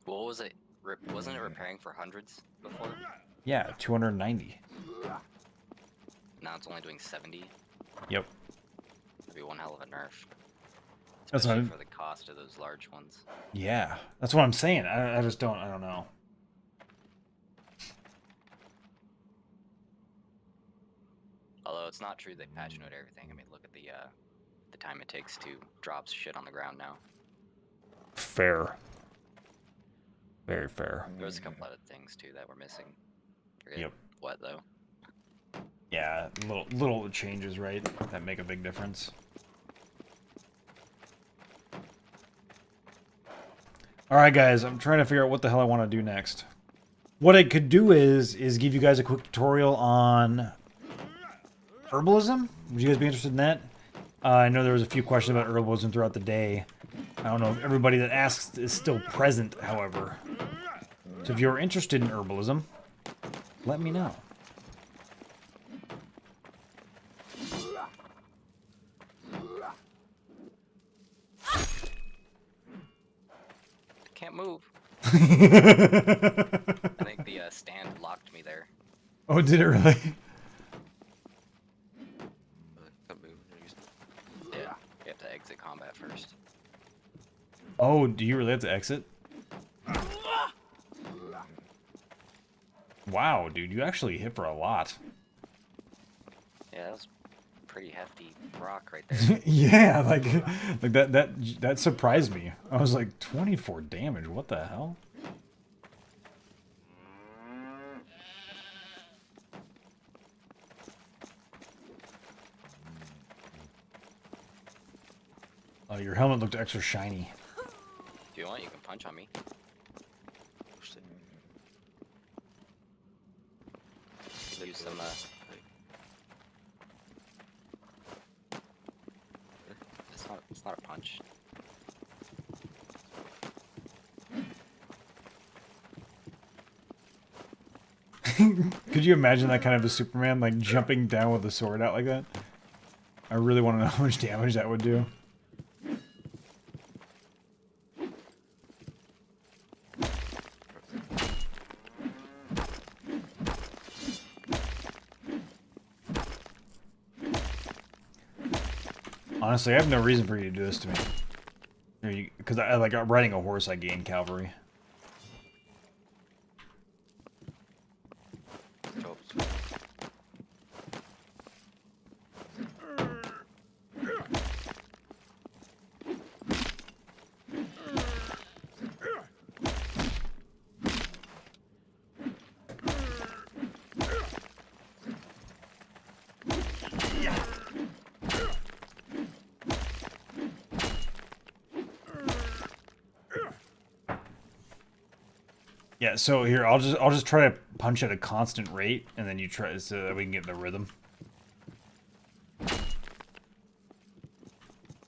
What was it? Wasn't it repairing for hundreds before? Yeah, 290. Now it's only doing 70. Yep. That'd be one hell of a nerf. That's what Especially for the cost of those large ones. Yeah, that's what I'm saying. I just don't. I don't know. Although it's not true they patch note everything. I mean, look at the time it takes to drop shit on the ground now. Fair. Very fair. There was a couple other things too that were missing. Forget Yep. what though. Yeah, little changes, right? That make a big difference. All right, guys. I'm trying to figure out what the hell I want to do next. What I could do is give you guys a quick tutorial on herbalism. Would you guys be interested in that? I know there was a few questions about herbalism throughout the day. I don't know if everybody that asks is still present, however. So if you're interested in herbalism, let me know. Can't move. I think the stand locked me there. Oh, did it really? Can't move. No use. Yeah, you have to exit combat first. Oh, do you really have to exit? Wow, dude, you actually hit for a lot. Yeah, that was pretty hefty rock right there. Yeah, like that surprised me. I was like 24 damage. What the hell? Oh, your helmet looked extra shiny. If you want, you can punch on me. Pushed it. Use some, it's not a punch. Could you imagine that kind of a Superman, like, jumping down with a sword out like that? I really want to know how much damage that would do. Honestly, I have no reason for you to do this to me. Because I like riding a horse, I gain cavalry. Jobs. Yeah, so here I'll just try to punch at a constant rate, and then you try so that we can get the rhythm.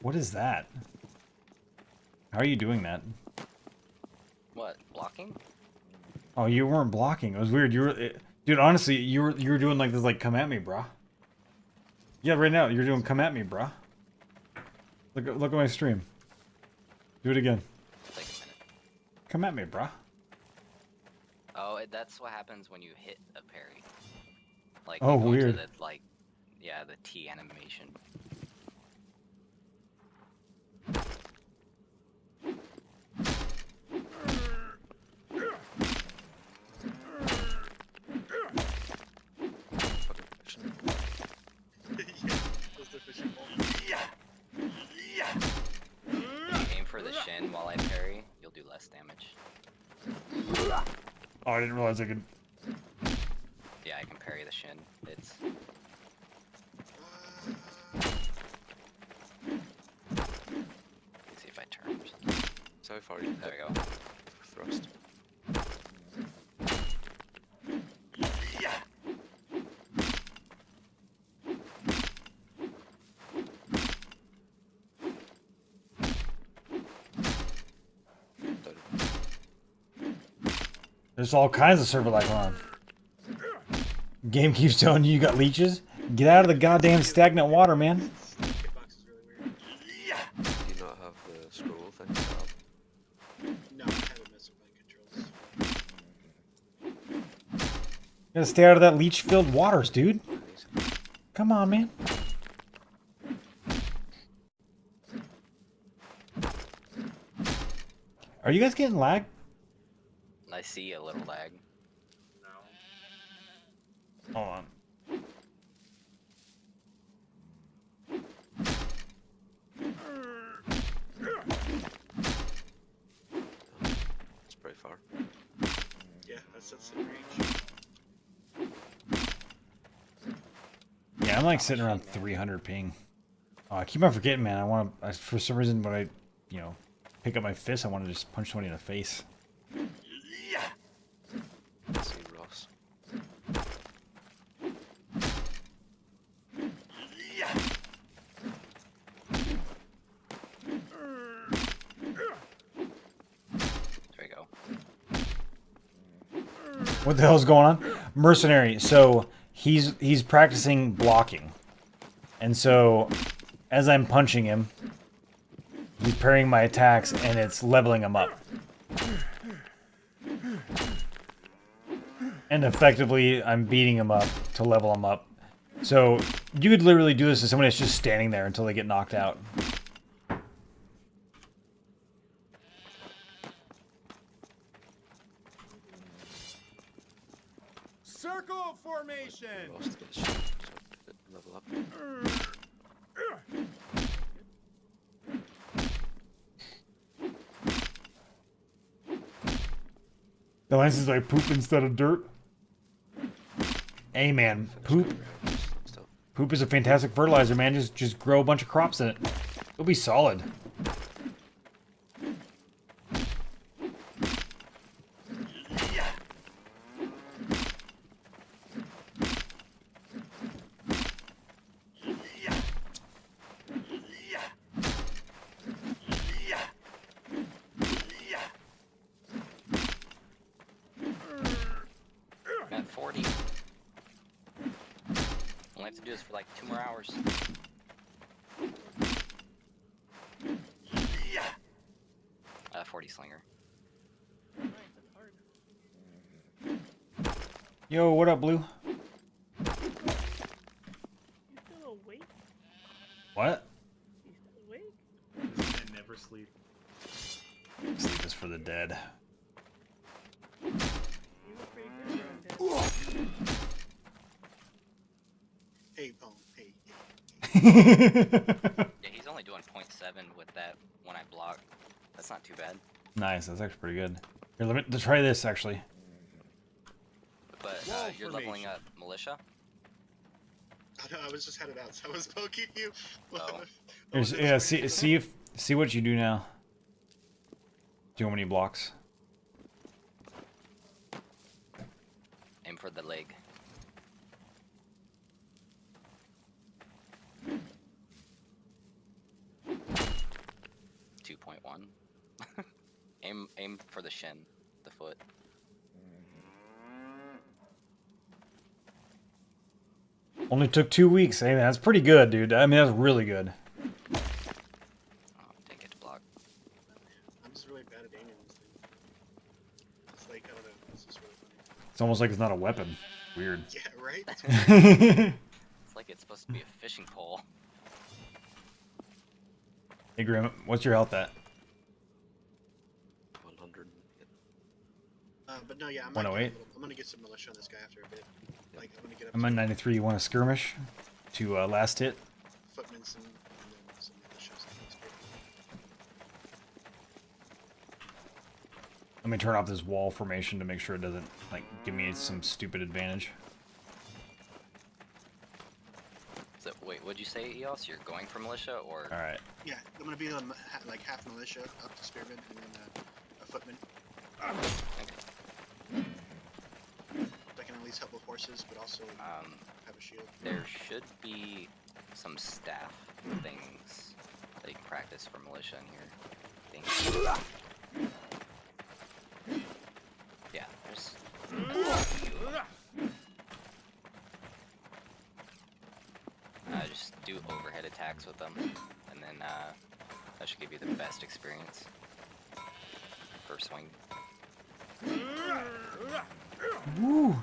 What is that? How are you doing that? What, blocking? Oh, you weren't blocking. It was weird. Dude. Honestly, you were doing like this, like come at me, brah. Yeah, right now you're doing come at me, brah. Look at my stream. Do it again. Take a minute. Come at me, brah. Oh, that's what happens when you hit a parry. Like, Oh, you go weird. into the, like, yeah, the T animation. If you aim for the shin while I parry, you'll do less damage. Oh, I didn't realize I could. Yeah, I can parry the shin. It's... Let's see if I turn or something. So far, you There we go. thrust. There's all kinds of server like on. Game keeps telling you got leeches. Get out of the goddamn stagnant water, man. Hitbox is really weird. Do you not have the scroll thing set up? No, I haven't messed with my controls. You gotta stay out of that leech-filled waters, dude. Come on, man. Are you guys getting lag? I see a little lag. No. Hold on. It's pretty far. Yeah, that's in range. Yeah, I'm like sitting around 300 ping. Oh, I keep on forgetting, man. For some reason, when I, pick up my fist, I want to just punch somebody in the face. Let's see Ross. There we go. What the hell's going on? Mercenary. So he's practicing blocking, and so as I'm punching him, he's parrying my attacks, and it's leveling him up. And effectively, I'm beating him up to level him up. So you could literally do this to someone that's just standing there until they get knocked out. Lost this shit, so I didn't level up. The lance is like poop instead of dirt. Hey man, poop Still. poop is a fantastic fertilizer, man. Just grow a bunch of crops in it. It'll be solid. I'm at 40. All I have to do is for like 2 more hours. 40 slinger. Yo, what up, Blue? You still awake? What? You still awake? This man never sleep. Sleep is for the dead. You look pretty good around dead. Hey, Pone. Hey. Yeah, he's only doing 0.7 with that when I block. That's not too bad. Nice, that's actually pretty good. Here, let me try this actually. But Wall you're leveling formation. up militia. Oh, no, I was just headed out, so I was poking you. Oh. Here's, yeah, see what you do now. Do you want any blocks? Aim for the leg. Aim for the shin, the foot. Only took 2 weeks. Hey, that's pretty good, dude. I mean, that's really good. Oh, didn't get to block. I'm just really bad at aiming this thing. It's like, I don't know, it's just really funny. It's almost like it's not a weapon. Weird. Yeah, right? That's It's like it's supposed to be a fishing pole. Hey, Grim, what's your health at? 100. but no, yeah, I'm 108? I'm gonna get some militia on this guy after a bit. Like, I'm gonna get up I'm to at 93. You want to skirmish to last hit? footmen and then some militia. So that's good. Let me turn off this wall formation to make sure it doesn't like give me some stupid advantage. So wait, what'd you say, Eos? You're going for militia or? All right. Yeah, I'm gonna be on like half militia up to spearmen and then a footman. Okay. I can at least help with horses, but also have a shield. There should be some staff things that you can practice for militia in here. I think. Yeah, there's. Just do overhead attacks with them, and then that should give you the best experience. First swing. Woo!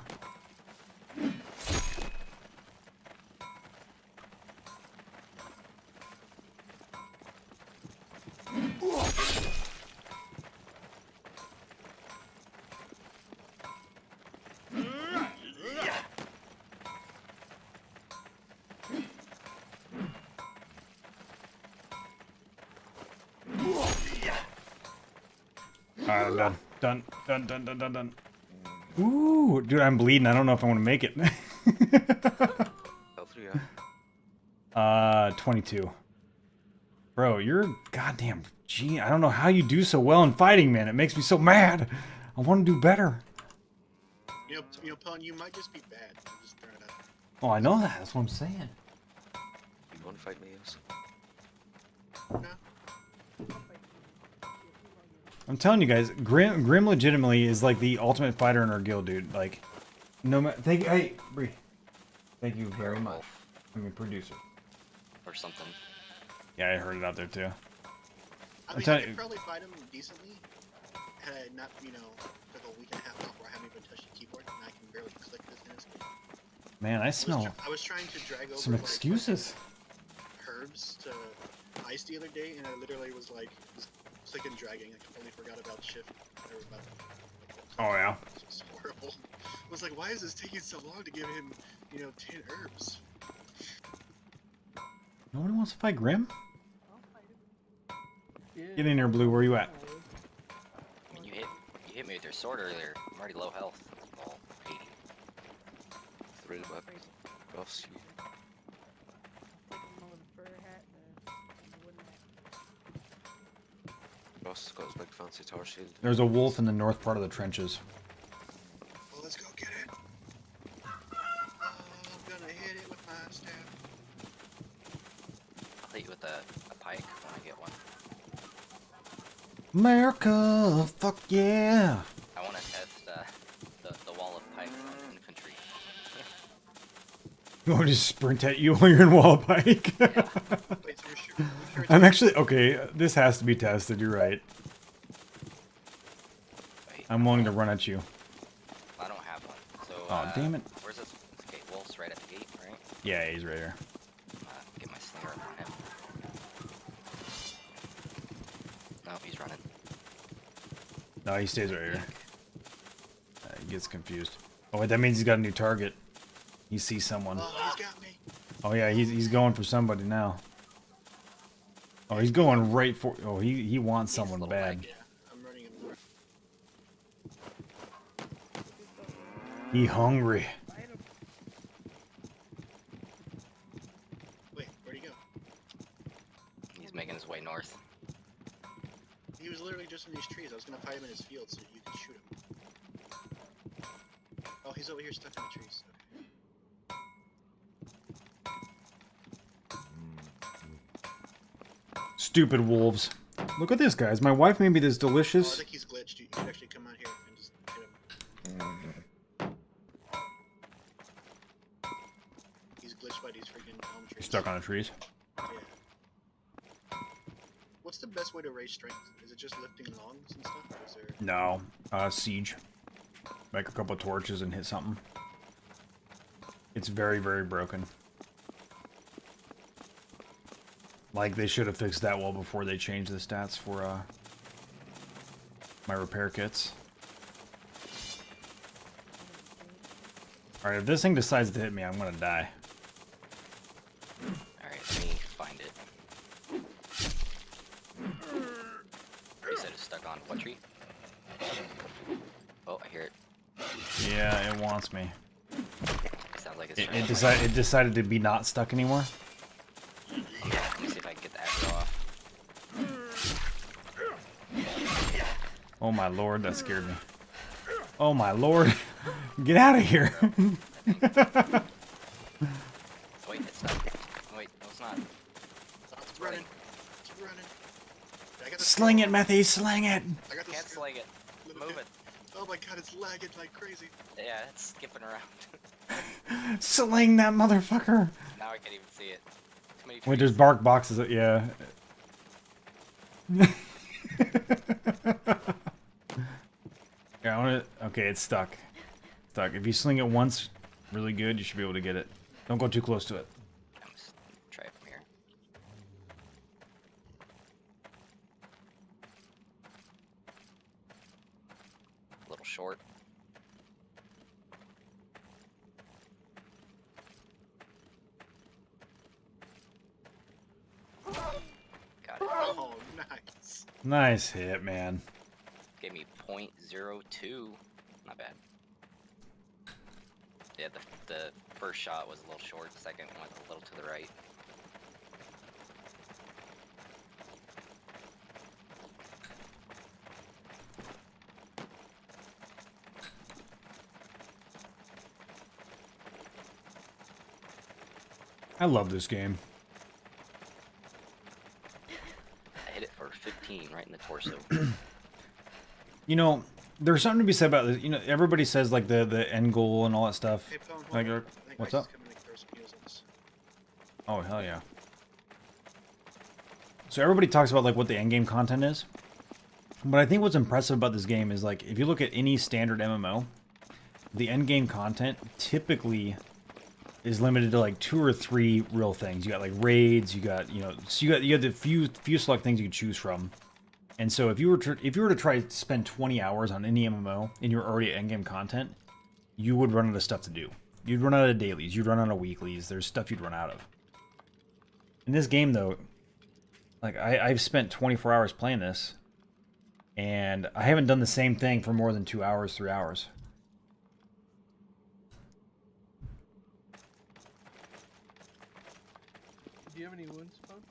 Alright, I'm done. Done. Ooh, dude, I'm bleeding. I don't know if I want to make it. Health 3, 22. Bro, you're goddamn gee. I don't know how you do so well in fighting, man. It makes me so mad. I want to do better. You know, Pone, you might just be bad. I'm just throwing it out. Oh, I know that. That's what I'm saying. You want to fight me, yes? No? I'm telling you guys, Grim legitimately is like the ultimate fighter in our guild, dude. Like, no matter. Thank you. Hey, Bree. Thank you very much. I mean, producer. Or something. Yeah, I heard it out there too. I mean, I telling could you- probably fight him decently. Had I not, took a week and a half off where I haven't even touched the keyboard and I can barely click this in this game. Man, I smell I was trying to drag over some like, excuses. herbs to ice the other day, and I literally was like, clicking and dragging. I completely forgot about shift. Oh yeah. It's just horrible. was like, why is this taking so long to give him, 10 herbs? Nobody wants to fight Grim? Yeah, Get in here, Blue. Where you at? I mean, you hit me with your sword earlier. I'm already low health. Well, 80. Three back. Boss, you. Boss got his big fancy tower shield. There's a wolf in the north part of the trenches. Well, let's go get it. I'm gonna hit it with my staff. I'll hit you with a pike when I get one. America, fuck yeah! I want to test the wall of pikes on infantry. You want to just sprint at you while you're in wall pike? Wait, so we're sure I'm actually okay. This has to be tested. You're right. Wait, I'm willing to run at you. I don't have one. So. Oh, damn it. Where's this? Okay, wolf's right at the gate, right? Yeah, he's right here. Get my slinger up on him. No, he's running. No, he stays right here. He gets confused. Oh wait, that means he's got a new target. He sees someone. Oh, he's got me. Oh yeah, he's going for somebody now. Oh, he's going right for. Oh, he wants He's a someone little bad. lag. Yeah, I'm running him. He hungry. Wait, where'd he go? He's making his way north. He was literally just in these trees. I was gonna fight him in his field so you could shoot him. Oh, he's over here stuck in the trees. Stupid wolves. Look at this, guys. My wife made me this Oh, I delicious. think he's glitched. You should actually come out here and just hit him. He's glitched by these freaking elm trees. Stuck on the trees. Yeah. What's the best way to raise strength? Is it just lifting longs and stuff, or is there? No, siege. Make a couple torches and hit something. It's very, very broken. Like, they should have fixed that well before they changed the stats for, my repair kits. Alright, if this thing decides to hit me, I'm gonna die. Alright, let me find it. You said it's stuck on what tree? Oh, I hear it. Yeah, it wants me. It sounds like it's trying It to decided to be not stuck anymore. Let me see if I can get the aggro off. Oh my lord, that scared me. Oh my lord. Get out of here. Wait, it's stuck. Wait, no, it's not. It's running. It's running. I got the Sling it, Methy, sling it. I got the Can't sling it. Move it. Oh my god, it's lagging like crazy. Yeah, it's skipping around. Sling that motherfucker. Now I can't even see it. Too many Wait, trees. there's bark boxes. Yeah. Yeah, I want to. Okay, it's stuck. Stuck. If you sling it once, really good, you should be able to get it. Don't go too close to it. I'm just try it from here. A little short. Got it. Oh, nice. Nice hit, man. Gave me 0.02. Not bad. Yeah, the first shot was a little short. The second went a little to the right. I love this game. I hit it for 15 right in the torso. You know, there's something to be said about this. You know, everybody says like the end goal and all that stuff. Hey, phone, hold Like, on. I think what's Mike's up? coming to throw some heals on us. Oh hell yeah! So everybody talks about like what the end game content is, but I think what's impressive about this game is like if you look at any standard MMO, the end game content typically is limited to like 2 or 3 real things. You got like raids, you got so you got the few select things you can choose from. And so if you were to try to spend 20 hours on any MMO and you're already at end game content, you would run out of stuff to do. You'd run out of dailies. You'd run out of weeklies. There's stuff you'd run out of. In this game, though, like I've spent 24 hours playing this, and I haven't done the same thing for more than 2 hours, 3 hours. Do you have any wounds, Pug?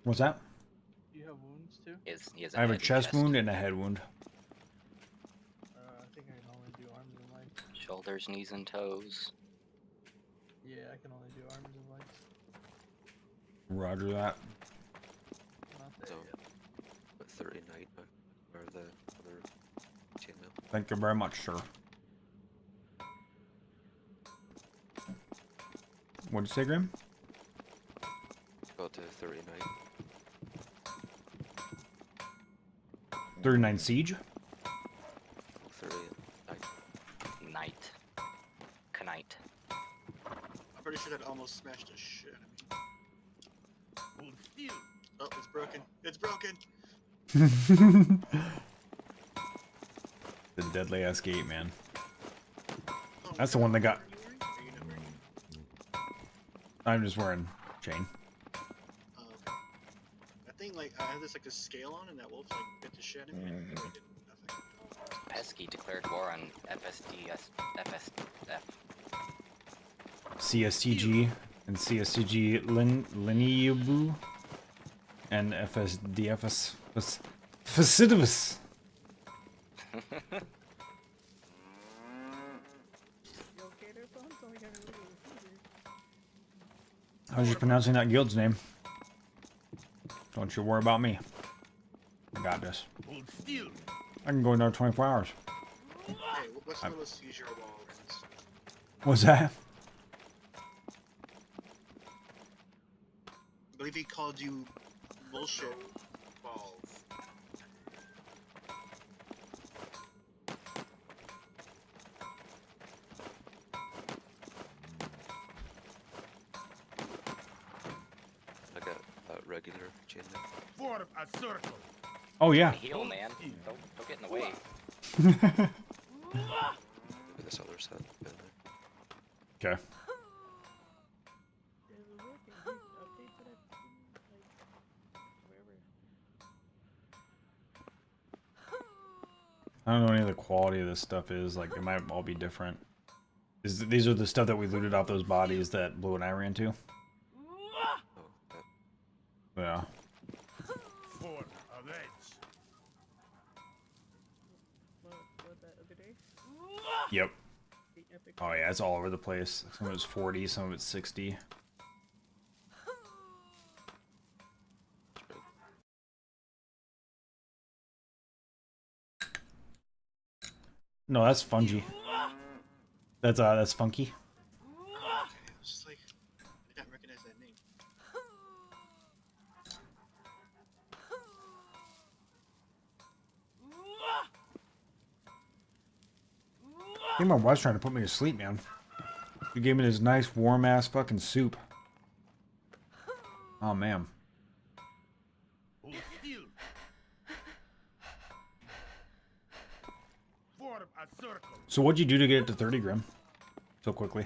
What's that? Do you have wounds too? He has I have a head chest wound and a head wound. I think I can only do arms and legs. Shoulders, knees, and toes. Yeah, I can only do arms and legs. Roger that. Not there So, yet. but 30 night or the other chainmail. Thank you very much, sir. What'd you say, Grim? Go to 30 night. 39 Siege? 30 night. Knight. Knight. I'm pretty sure that almost smashed the shit out of me. Oh, it's broken. It's broken. The deadly ass gate, man. Oh, That's the one that got. Are you wearing? Are you not wearing it? I'm just wearing chain. Oh, okay. That thing, like, I had this, like, a scale on, and that wolf, like, bit the shit out of me. and it really did nothing. Pesky declared war on FSF. CSTG and CSTG Lineabu and FSDFS Facidibus. You okay there, Bones? Oh, we got a little fever. I was just pronouncing that guild's name. Don't you worry about me. I got this. I can go another 24 hours. Hey, what's the lowest seizure of Wardens? What's that? I believe he called you bullshit balls. I got a regular chainmail. Oh yeah. Heal, man. Don't get in the way. This other set. Down Okay. there. Does it work? Can you update to that? Like, wherever. I don't know any of the quality of this stuff is. Like, it might all be different. These are the stuff that we looted off those bodies that Blue and I ran to. Oh, that. Yeah. What that other day? Yep. The epic. Oh yeah, it's all over the place. Some of it's 40, some of it's 60. No, that's fungi. That's funky. Oh, okay. I was just like, I didn't recognize that name. I think my wife's trying to put me to sleep, man. She gave me this nice warm ass fucking soup. Oh man. So what'd you do to get it to 30, Grim? So quickly.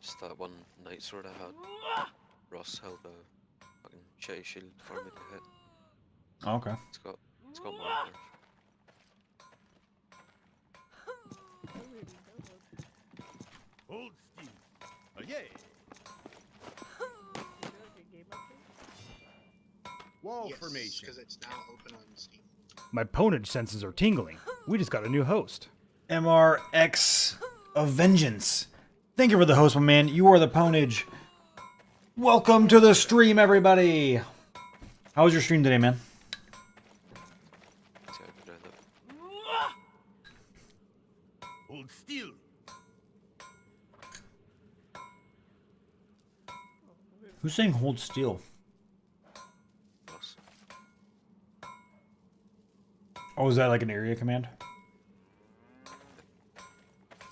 Just that one night sword I had. Ross held a fucking shitty shield for me to hit. Oh, okay. It's got more nerf. Hold still. Oh yeah. Is there like a game update? Wall Yes, formation. because it's now open on Steam. My Pwnage senses are tingling. We just got a new host. MRX of Vengeance. Thank you for the host, my man. You are the Pwnage. Welcome to the stream, everybody. How was your stream today, man? See how good I look. Hold still. Who's saying hold still? Ross. Oh, is that like an area command?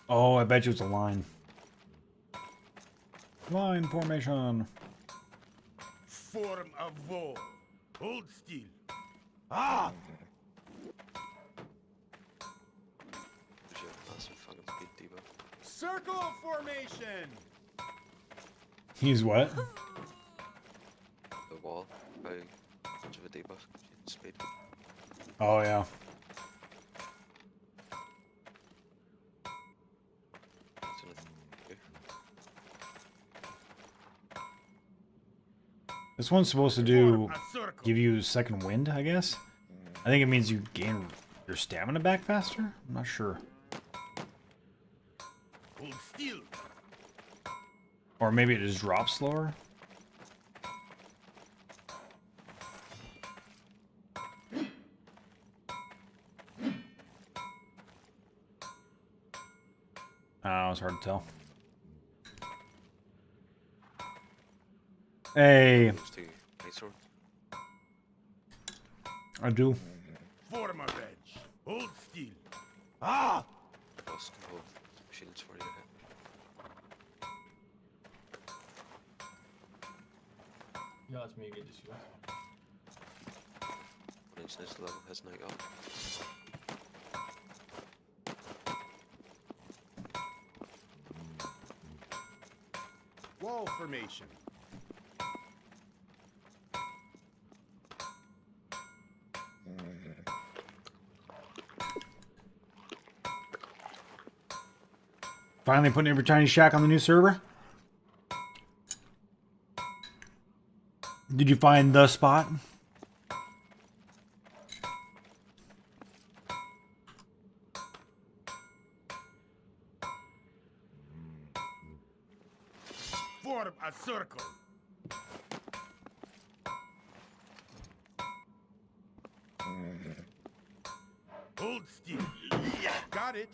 Oh, I bet you it's a line. Line formation. Form of war. Hold still. Ah! debuff. Circle formation. Use what? The wall by much of a debuff. Speed. Oh yeah. So nothing here. This one's supposed to do Form a circle. give you second wind, I guess. I think it means you gain your stamina back faster. I'm not sure. Hold still. Or maybe it just drops slower. Oh, it's hard to tell. Hey, Close to my sword. I do. Form a wedge. Hold still. Ah! Boss can hold shields for you. Ja, het is meer dus goed. Once this level has night up. Wall formation. Finally putting every tiny shack on the new server. Did you find the spot? Form a circle. Hold still. Got it.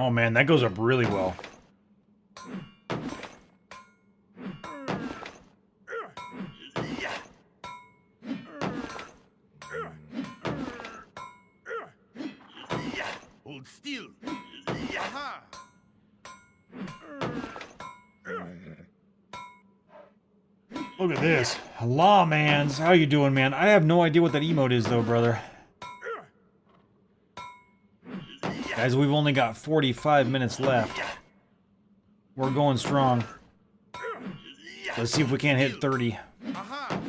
Oh man, that goes up really well. Hold still. Aha! Look at this. Lawmans. How you doing, man? I have no idea what that emote is, though, brother. Guys, we've only got 45 minutes left. We're going strong. Let's see if we can't hit 30. Aha!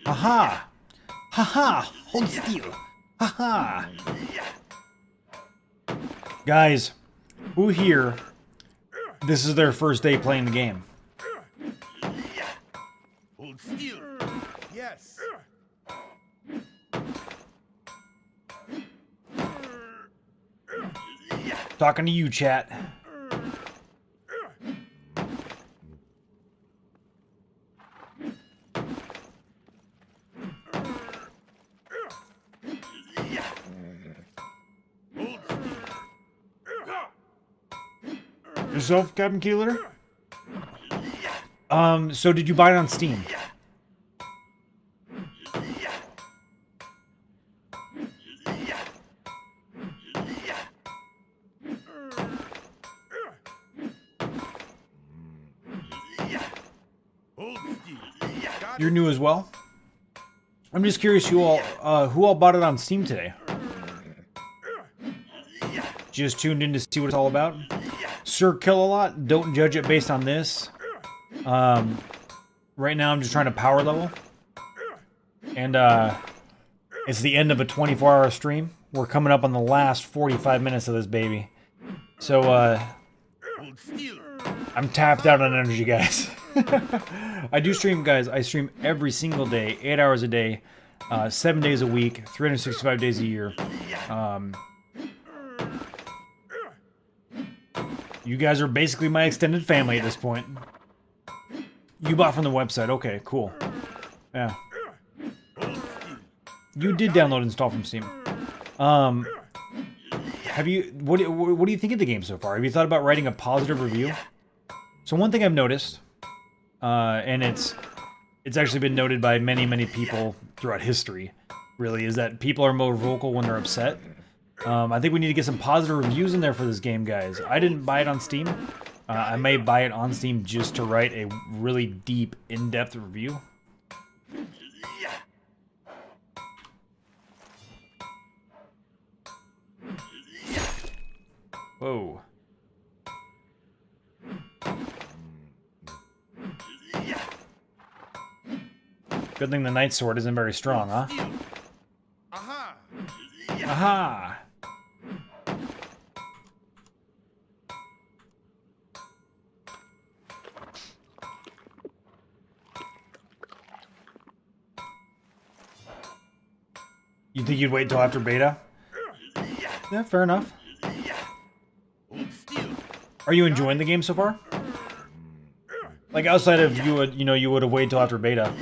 Haha! Haha! Hold still. Haha! Guys, who here, this is their first day playing the game? Hold still. Yes. Talking to you, chat. Hold still. Yourself, Captain Keeler? So did you buy it on Steam? Hold still. Got You're it. new as well? I'm just curious who all bought it on Steam today? Just tuned in to see what it's all about? Sir Kill-A-Lot, don't judge it based on this. Right now I'm just trying to power level. And it's the end of a 24-hour stream. We're coming up on the last 45 minutes of this baby. So Hold still. I'm tapped out on energy, guys. I do stream, guys. I stream every single day, 8 hours a day, 7 days a week, 365 days a year. You guys are basically my extended family at this point. You bought from the website. Okay, cool. Yeah. You did download and install from Steam. Have you? What do you think of the game so far? Have you thought about writing a positive review? So one thing I've noticed, and it's actually been noted by many people throughout history, really, is that people are more vocal when they're upset. I think we need to get some positive reviews in there for this game, guys. I didn't buy it on Steam. I may buy it on Steam just to write a really deep, in-depth review. Whoa. Good thing the Night Sword isn't very strong, huh? Aha! Aha! You think you'd wait till after beta? Yeah, fair enough. Are you enjoying the game so far? Like outside of you would have waited till after beta.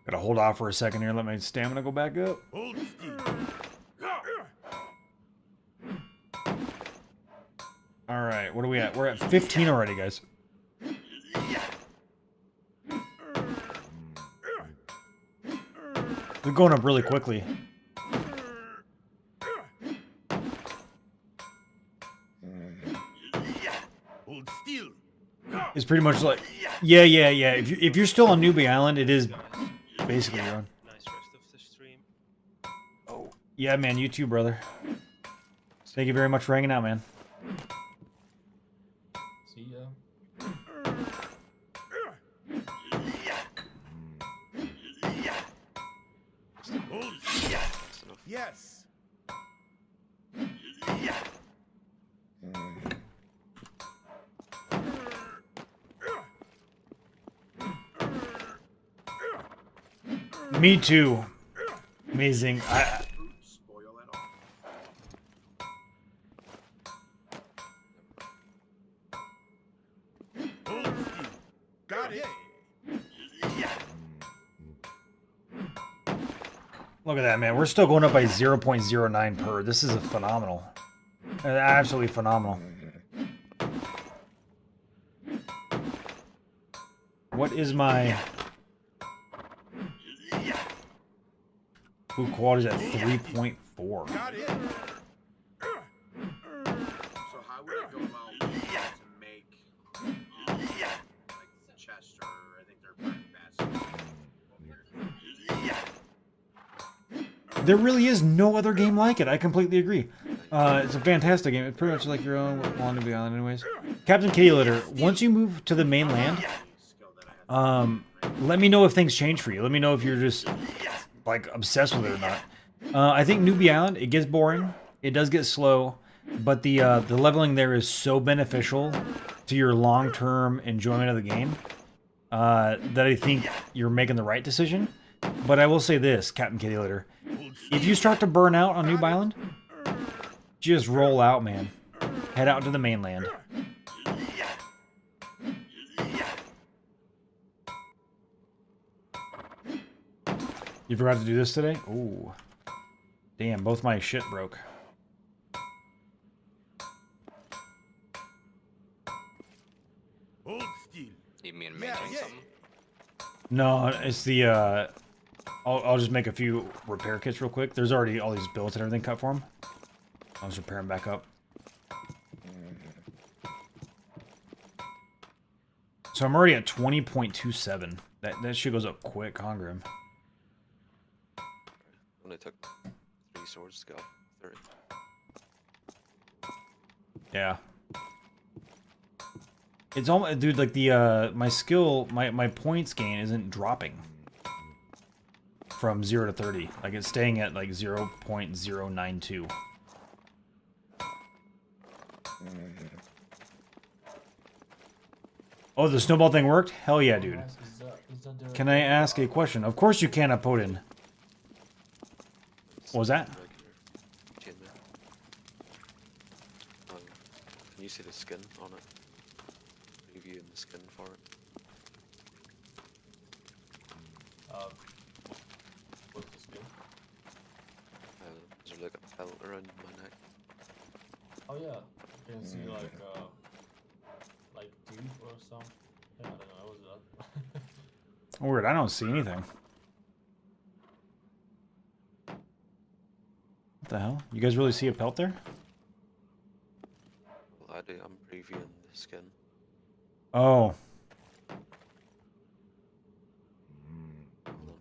Gotta hold off for a second here. Let my stamina go back up. Hold still. All right, what are we at? We're at 15 already, guys. We're going up really quickly. Hold still. It's pretty much like, yeah. If you're still on Newbie Island, it is basically your own. Nice rest of the stream. Oh, yeah, man. You too, brother. Thank you very much for hanging out, man. See ya. Hold. Yes. Me too. Amazing. Spoil it all. Hold still. Got it. Look at that, man. We're still going up by 0.09 per. This is phenomenal. Absolutely phenomenal. What is my... Food quality is at 3.4. Got it. So how would I go about to make like chest, or I think they're pretty fast. There really is no other game like it. I completely agree. It's a fantastic game. It's pretty much like your own on Newbie Island anyways. Captain Kitty Litter, once you move to the mainland, let me know if things change for you. Let me know if you're just like obsessed with it or not. I think Newbie Island, it gets boring. It does get slow, but the leveling there is so beneficial to your long-term enjoyment of the game that I think you're making the right decision. But I will say this, Captain Kitty Litter, if you start to burn out on Newbie Island, just roll out, man. Head out to the mainland. You forgot to do this today? Ooh. Damn, both my shit broke. Hold still. You mean making something? No, it's the, I'll just make a few repair kits real quick. There's already all these billets and everything cut for them. I'll just repair them back up. So I'm already at 20.27. That shit goes up quick, huh, Grim? Only took 3 swords to go 30. Yeah. It's almost, dude, like the, my skill, my points gain isn't dropping from 0 to 30. Like it's staying at like 0.092. Oh, the snowball thing worked? Hell yeah, dude. Can I ask a question? Of course you can, Apodin. What was that? Can you see the skin on it? Reviewing the skin for it. What's the skin? Is there like a belt around my neck? Oh yeah, you can see like teeth or something. Yeah, I don't know. What was that? Weird, I don't see anything. What the hell? You guys really see a pelt there? Well, I do. I'm previewing the skin. Oh. Hold on.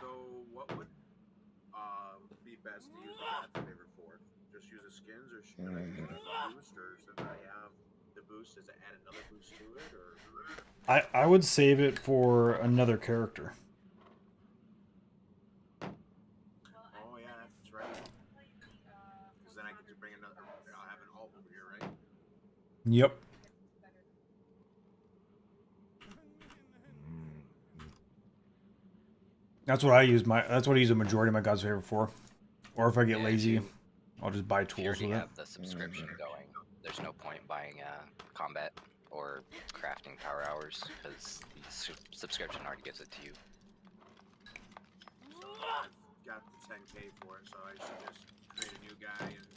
So what would be best to use the path favor for? Just use the skins, or should I use the boost, or since I have the boost, does it add another boost to it, or? I would save it for another character. Oh yeah, that's right. Because then I get to bring another. I'll have an alt over here, right? Yep. That's what I use a majority of my God's Favor for. Or if I get lazy, I'll just buy If you tools already with it. have the subscription going, there's no point buying combat or crafting power hours because the subscription already gives it to you. So I've got the 10k for it, so I should just create a new guy and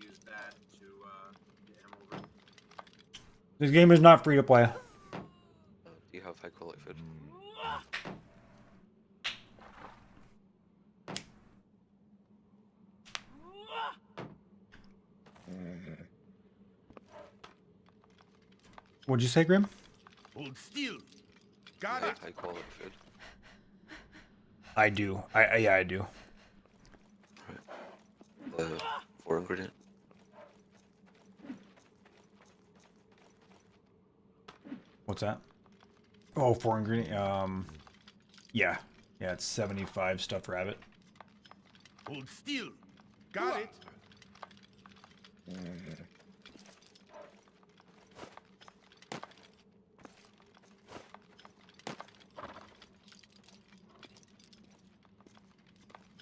use that to get him over. This game is not free to play. Do you have high quality food? What'd you say, Grim? Hold still. Do Got you it. have high quality food? I do. Yeah, I do. The 4 ingredient. What's that? Oh, 4 ingredient. Yeah, it's 75 stuffed rabbit. Hold still. Got it.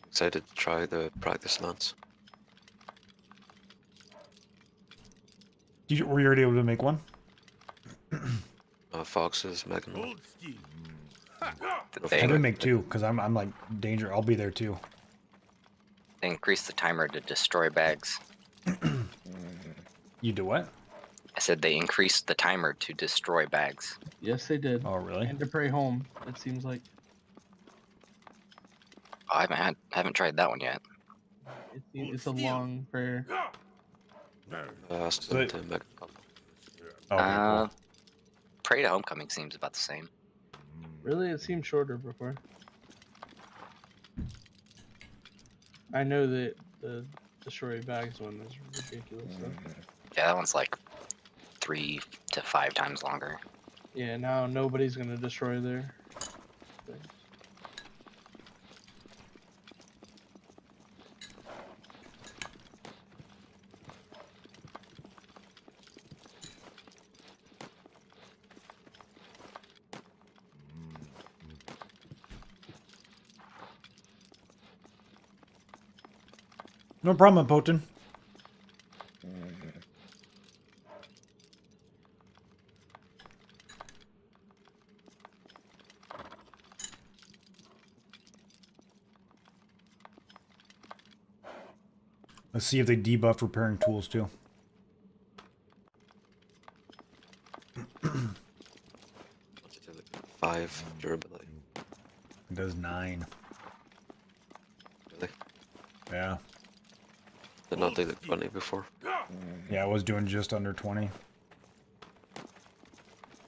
Excited to try the practice lance. Were you already able to make one? Fox's Megan. Hold still. They, I'm gonna make 2 because I'm like danger. I'll be there too. they increased the timer to destroy bags. You do what? I said they increased the timer to destroy bags. Yes, they did. Oh, really? And to pray home, it seems like. Oh, I haven't tried that one yet. It's a long prayer. Still to Megan. Okay, cool. Pray to Homecoming seems about the same. Really, it seemed shorter before. I know that the destroy bags one is ridiculous. Though. Yeah, that one's like 3 to 5 times longer. Yeah, now nobody's gonna destroy their things. No problem, Poten. Let's see if they debuff repairing tools too. 5 durability. It does 9. Really? Yeah. Did not do the 20 before. Yeah, I was doing just under 20.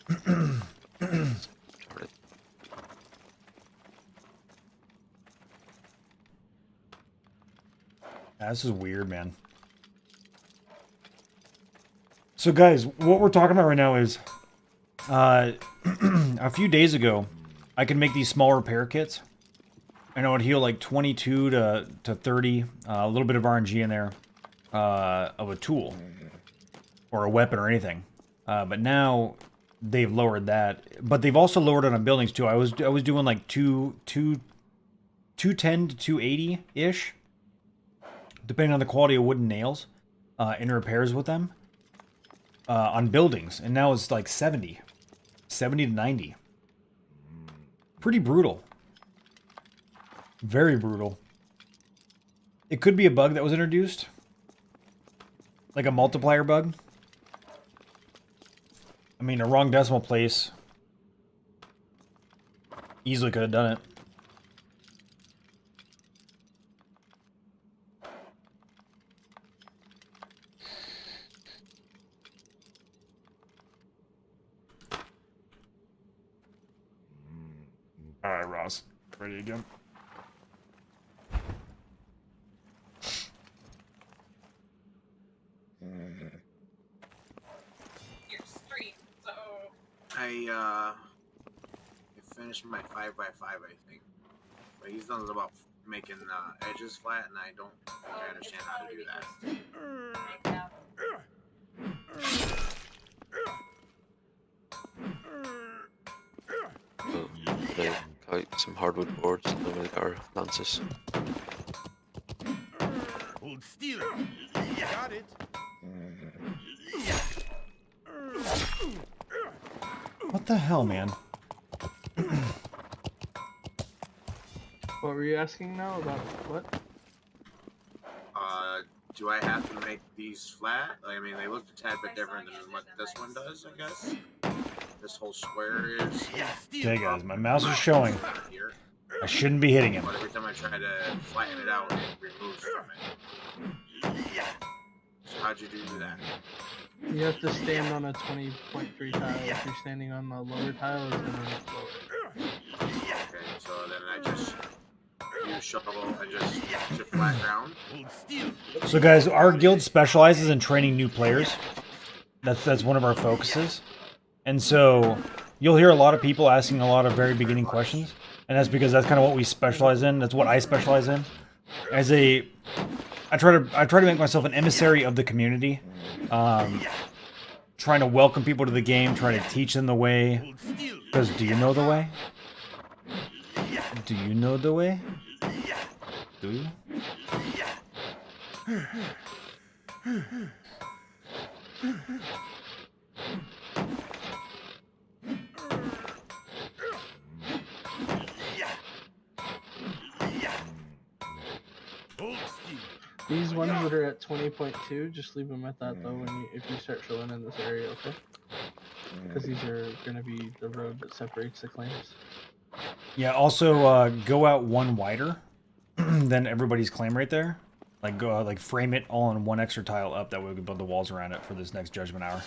Retarded. This is weird, man. So guys, what we're talking about right now is a few days ago, I could make these small repair kits. And it would heal like 22 to 30, a little bit of RNG in there, of a tool or a weapon or anything. But now they've lowered that, but they've also lowered it on buildings too. I was doing like 210 to 280 ish, depending on the quality of wooden nails, in repairs with them, on buildings, and now it's like 70 to 90. Pretty brutal. Very brutal. It could be a bug that was introduced. Like a multiplier bug. I mean, a wrong decimal place Easily could have done it. All right, Ross. Ready again? I finished my 5x5, I think. But he's done about making edges flat, and I don't think I understand how to do that. So, quite some hardwood boards to make our lances. Hold still. Got it. What the hell, man? What were you asking now about what? Do I have to make these flat? Like, I mean, they look a tad bit different than what this one does, I guess. This whole square is. Okay, guys, my mouse is showing. Here. I shouldn't be hitting him. But every time I try to flatten it out, it removes from it. So how'd you do that? You have to stand on a 20.3 tile. If you're standing on the lower tile, it's gonna look lower. Okay, so then I just use shovel and just to flat ground. So, guys, our guild specializes in training new players. That's one of our focuses. And so you'll hear a lot of people asking a lot of very beginning questions, and that's because that's kind of what we specialize in. That's what I specialize in. I try to make myself an emissary of the community, trying to welcome people to the game, trying to teach them the way. Because do you know the way? Do you know the way? Do you? These ones that are at 20.2, just leave them at that though. If you start chilling in this area, okay? Because these are gonna be the road that separates the claims. Yeah. Also, go out one wider than everybody's claim right there. Like go like frame it all on one extra tile up. That way we can build the walls around it for this next judgment hour.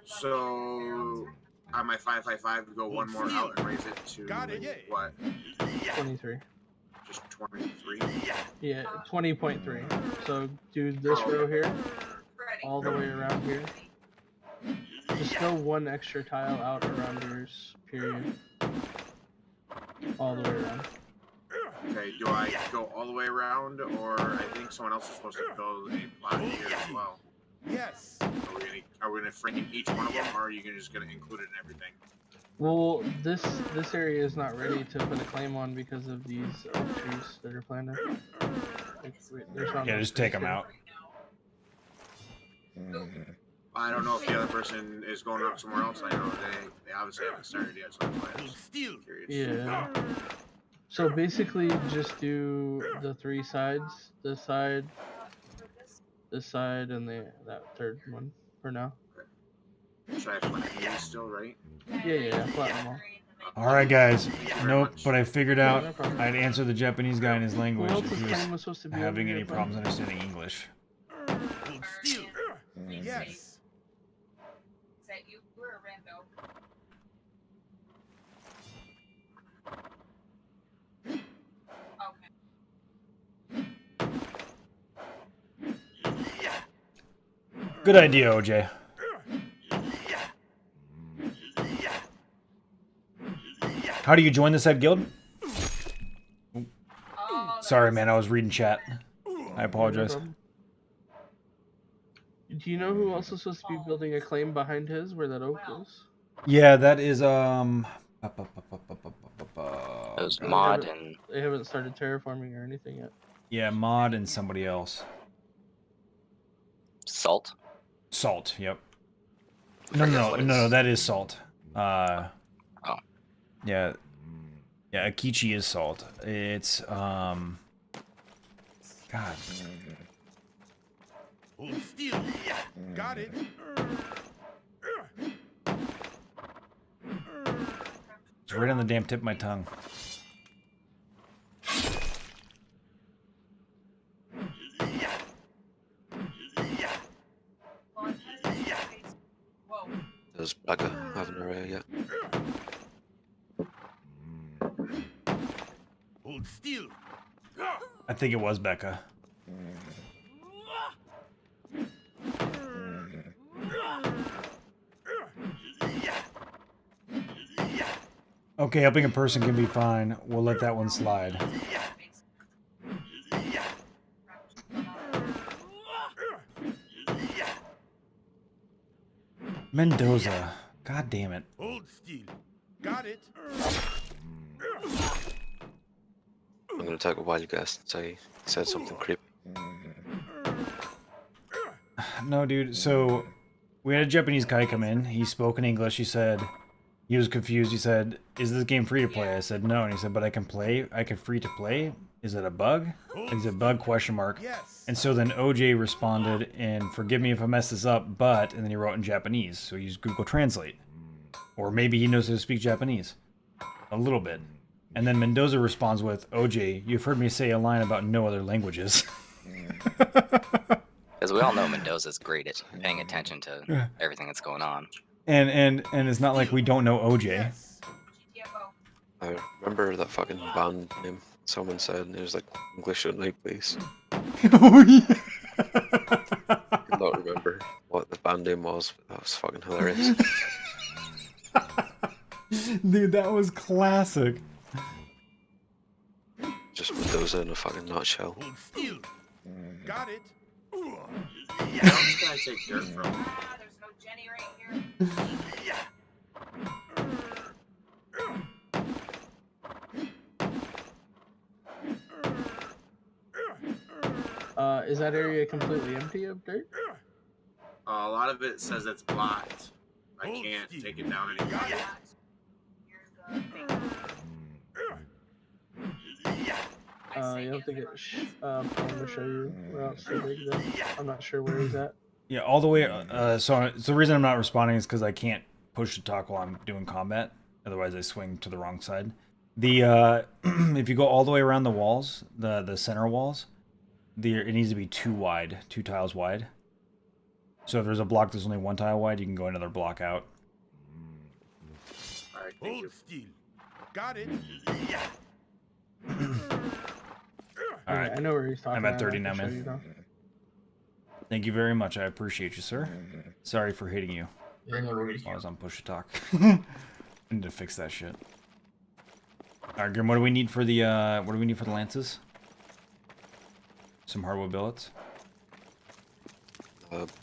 So on my 5x5, go one more out and raise it to what? 23. Just 23. Yeah, 20.3. So do this row here, all the way around here. Just go one extra tile out around yours, period. All the way around. Okay, do I go all the way around, or I think someone else is supposed to build a plot here as well? Yes. Are we gonna frame each one of them, or are you just gonna include it in everything? Well, this area is not ready to put a claim on because of these oak trees that are planted. Yeah, just take them out. I don't know if the other person is going up somewhere else. I know they obviously haven't started yet, so that's why I was curious. Yeah. So basically, just do the three sides: this side, and that third one for now. Should I flatten these still, right? Yeah, flatten them all. All right, guys. Nope, but I figured out I'd answer the Japanese guy in his language Who if else's he claim was supposed to was be having over any here, problems understanding English. Yes. Is that you or Rando? Good idea, OJ. How do you join the said guild? Sorry, man, I was reading chat. I apologize. Do you know who else is supposed to be building a claim behind his, where that oak is? Yeah, that is Those mod and They haven't started terraforming or anything yet. yeah, Mod and somebody else. Salt. Salt. Yep. No. That is Salt. Oh. Yeah. Yeah, Akichi is Salt. It's God. Hold still. Got it. It's right on the damn tip of my tongue. Does Braga have an area yet? Hold still. I think it was Becca. Okay, helping a person can be fine. We'll let that one slide. Mendoza. God damn it. Hold still. Got it. I'm gonna take a wild guess and say he said something creepy. No, dude. So, we had a Japanese guy come in. He spoke in English. He said, he was confused. He said, is this game free to play? I said, no. And he said, but I can play. I can free to play? Is it a bug? And he said, bug, question mark. Yes. And so then OJ responded, and forgive me if I mess this up, but, and then he wrote in Japanese. So he used Google Translate. Or maybe he knows how to speak Japanese. A little bit. And then Mendoza responds with, OJ, you've heard me say a line about no other languages. Because we all know Mendoza's great at paying attention to everything that's going on. And it's not like we don't know OJ. Yes. I remember that fucking band name someone said, and it was like, English only, please. Oh, yeah. I don't remember what the band name was, but that was fucking hilarious. Dude, that was classic. Just Mendoza in a fucking nutshell. Hold still. Got it. How else can I take dirt from? There's no Jenny right here. Is that area completely empty of dirt? A lot of it says it's blocked. I can't take it down anymore. You don't think it's I'm gonna show you where else so big then. I'm not sure where he's at. Yeah, all the way. So the reason I'm not responding is because I can't push to talk while I'm doing combat. Otherwise, I swing to the wrong side. The if you go all the way around the walls, the center walls, it needs to be 2 wide, 2 tiles wide. So if there's a block that's only 1 tile wide, you can go another block out. Alright, thank you. Hold still. Got it. All right, I know where he's talking I'm at about. 30 I now, can show man. you now. Thank you very much. I appreciate you, sir. Sorry for hitting you Yeah, no worries. while I was on push to talk. I need to fix that shit. All right, Grim. What do we need for the lances? Some hardwood billets.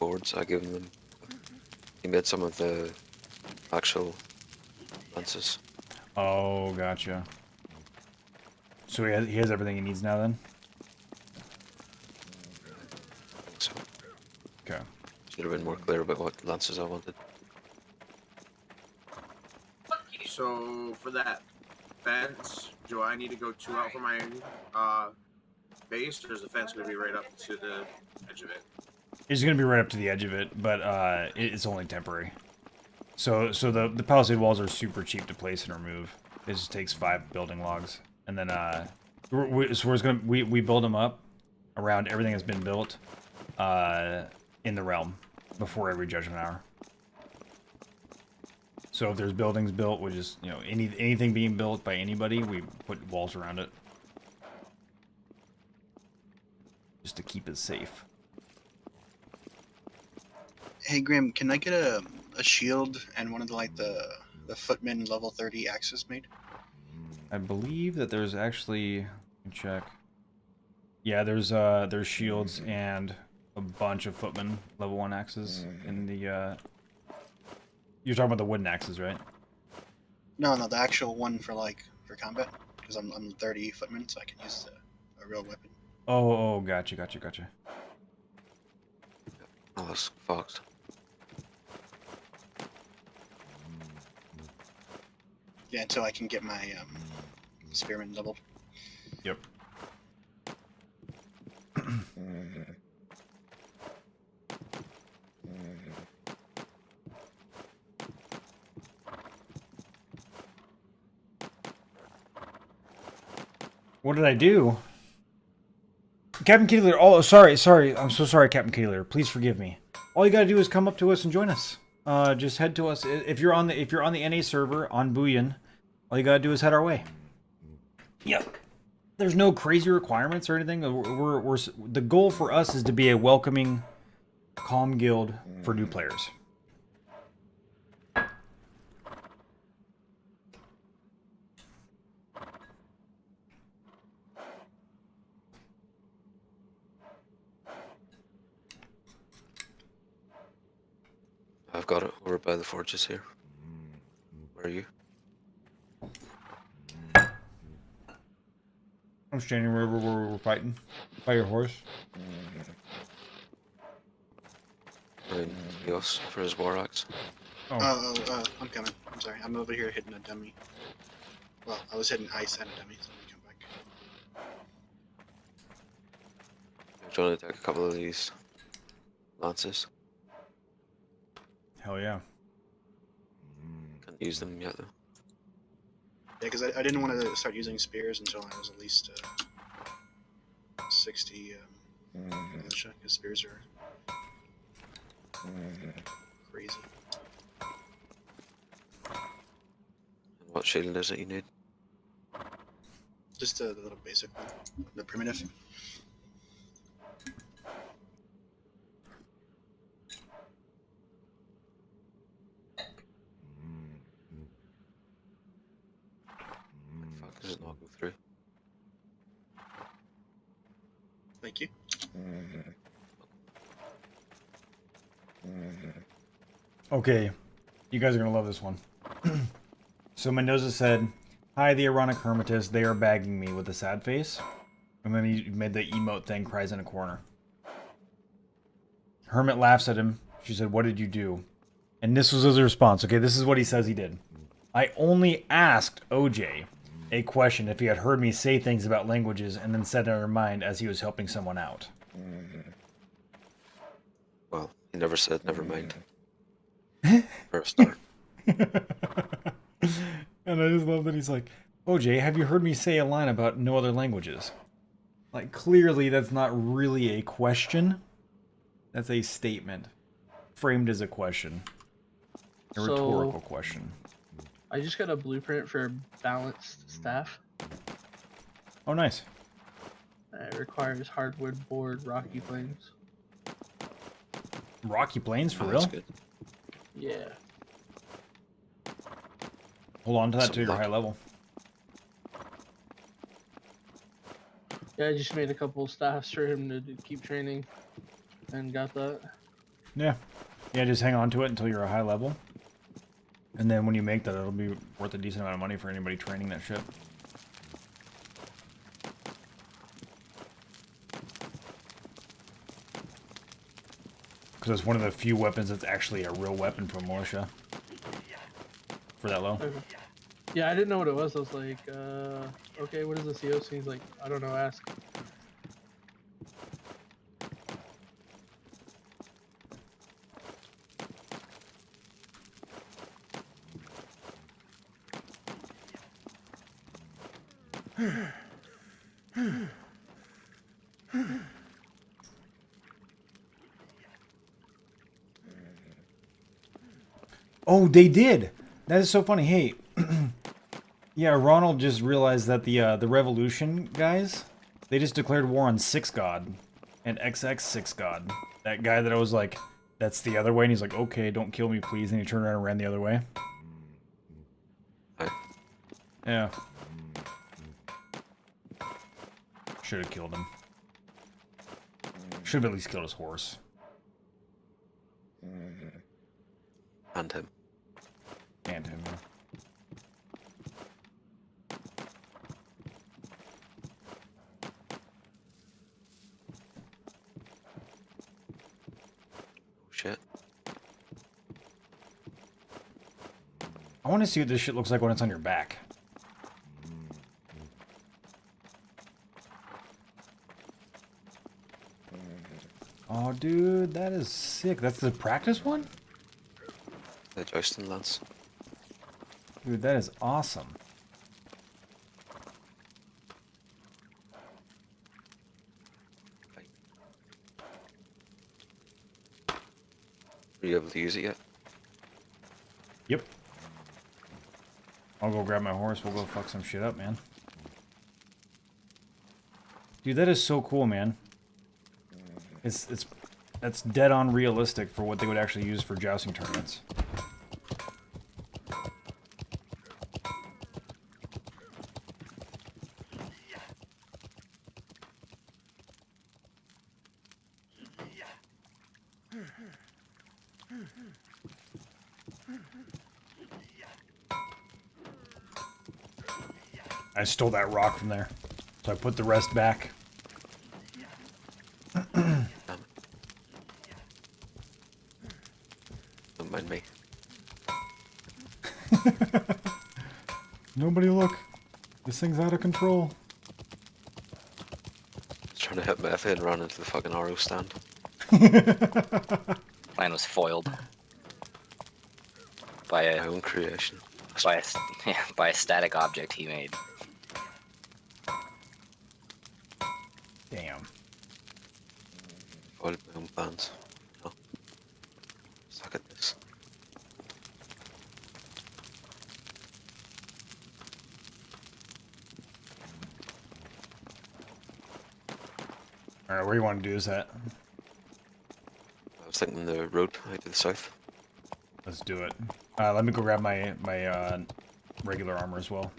Boards, I given them. He made some of the actual lances. Oh, gotcha. So he has everything he needs now then? So, Okay. should have been more clear about what lances I wanted. So for that fence, do I need to go 2 out for my base, or is the fence going to be right up to the edge of it? It's going to be right up to the edge of it, but it's only temporary. So the palisade walls are super cheap to place and remove. It just takes 5 building logs, and then we build them up around everything that's been built in the realm before every judgment hour. So if there's buildings built, we just anything being built by anybody, we put walls around it just to keep it safe. Hey Grim, can I get a shield and one of the footman level 30 axes made? I believe that there's actually, let me check. Yeah, there's shields and a bunch of footman level 1 axes in the you're talking about the wooden axes, right? No, the actual one for combat, because I'm 30 footman, so I can use a real weapon. Oh, gotcha. Oh, that's fucked. Yeah, until I can get my spearman leveled. Yep. What did I do? Captain Keeler. Oh, sorry. I'm so sorry, Captain Keeler. Please forgive me. All you gotta do is come up to us and join us. Just head to us. If you're on the NA server on Booyan, all you gotta do is head our way. Yep. There's no crazy requirements or anything. The goal for us is to be a welcoming, calm guild for new players. I've got it over by the forges here. Where are you? I'm standing wherever we're fighting. By your horse. And Eos for his war axe. Oh. I'm coming. I'm sorry. I'm over here hitting a dummy. Well, I was hitting ice and a dummy, so let me come back. I'm trying to take a couple of these lances. Hell yeah. Can't use them yet though. Yeah, because I didn't want to start using spears until I was at least 60 militia, because spears are crazy. And what shield is it you need? Just the little basic one, the primitive. Fuck, does it not go through? Thank you. Okay, you guys are gonna love this one. So Mendoza said, "Hi, the ironic hermitess. They are bagging me," with a sad face, and then he made the emote thing, cries in a corner. Hermit laughs at him. She said, "What did you do?" And this was his response. Okay, this is what he says he did. "I only asked OJ a question if he had heard me say things about languages and then said it in her mind as he was helping someone out." Well, he never said never mind. For a start. And I just love that he's like, "OJ, have you heard me say a line about no other languages?" Like, clearly that's not really a question. That's a statement. Framed as a question. A rhetorical question. I just got a blueprint for a balanced staff. Oh, nice. It requires hardwood board rocky planes. Rocky Plains, for Oh, real? that's good. Yeah. Hold on to that Some till you're luck. high level. Yeah, I just made a couple staffs for him to keep training, and got that. Yeah. Yeah, just hang on to it until you're a high level. And then when you make that, it'll be worth a decent amount of money for anybody training that shit. Because it's one of the few weapons that's actually a real weapon for militia. For that low. Okay. Yeah, I didn't know what it was. I was like, okay, what is this EOS? And he's like, I don't know, ask. Oh, they did! That is so funny. Hey, yeah, Ronald just realized that the Revolution guys, they just declared war on Six God and XX Six God. That guy that I was like, that's the other way, and he's like, okay, don't kill me, please. And he turned around and ran the other way. Yeah. Should have killed him. Should have at least killed his horse. And him. And him, yeah. Shit. I want to see what this shit looks like when it's on your back. Oh, dude, that is sick. That's the practice one? The jousting lance. Dude, that is awesome. Are you able to use it yet? Yep. I'll go grab my horse. We'll go fuck some shit up, man. Dude, that is so cool, man. That's dead on realistic for what they would actually use for jousting tournaments. I stole that rock from there, so I put the rest back. Don't mind me. Nobody look. This thing's out of control. Trying to hit Meth and run into the fucking RO stand. Plan was foiled by My own creation. by a static object he made. Damn. Foiled my own plans. No. Suck at this. Alright, where you want to do is that? I was thinking the road out to the south. Let's do it. Let me go grab my regular armor as well.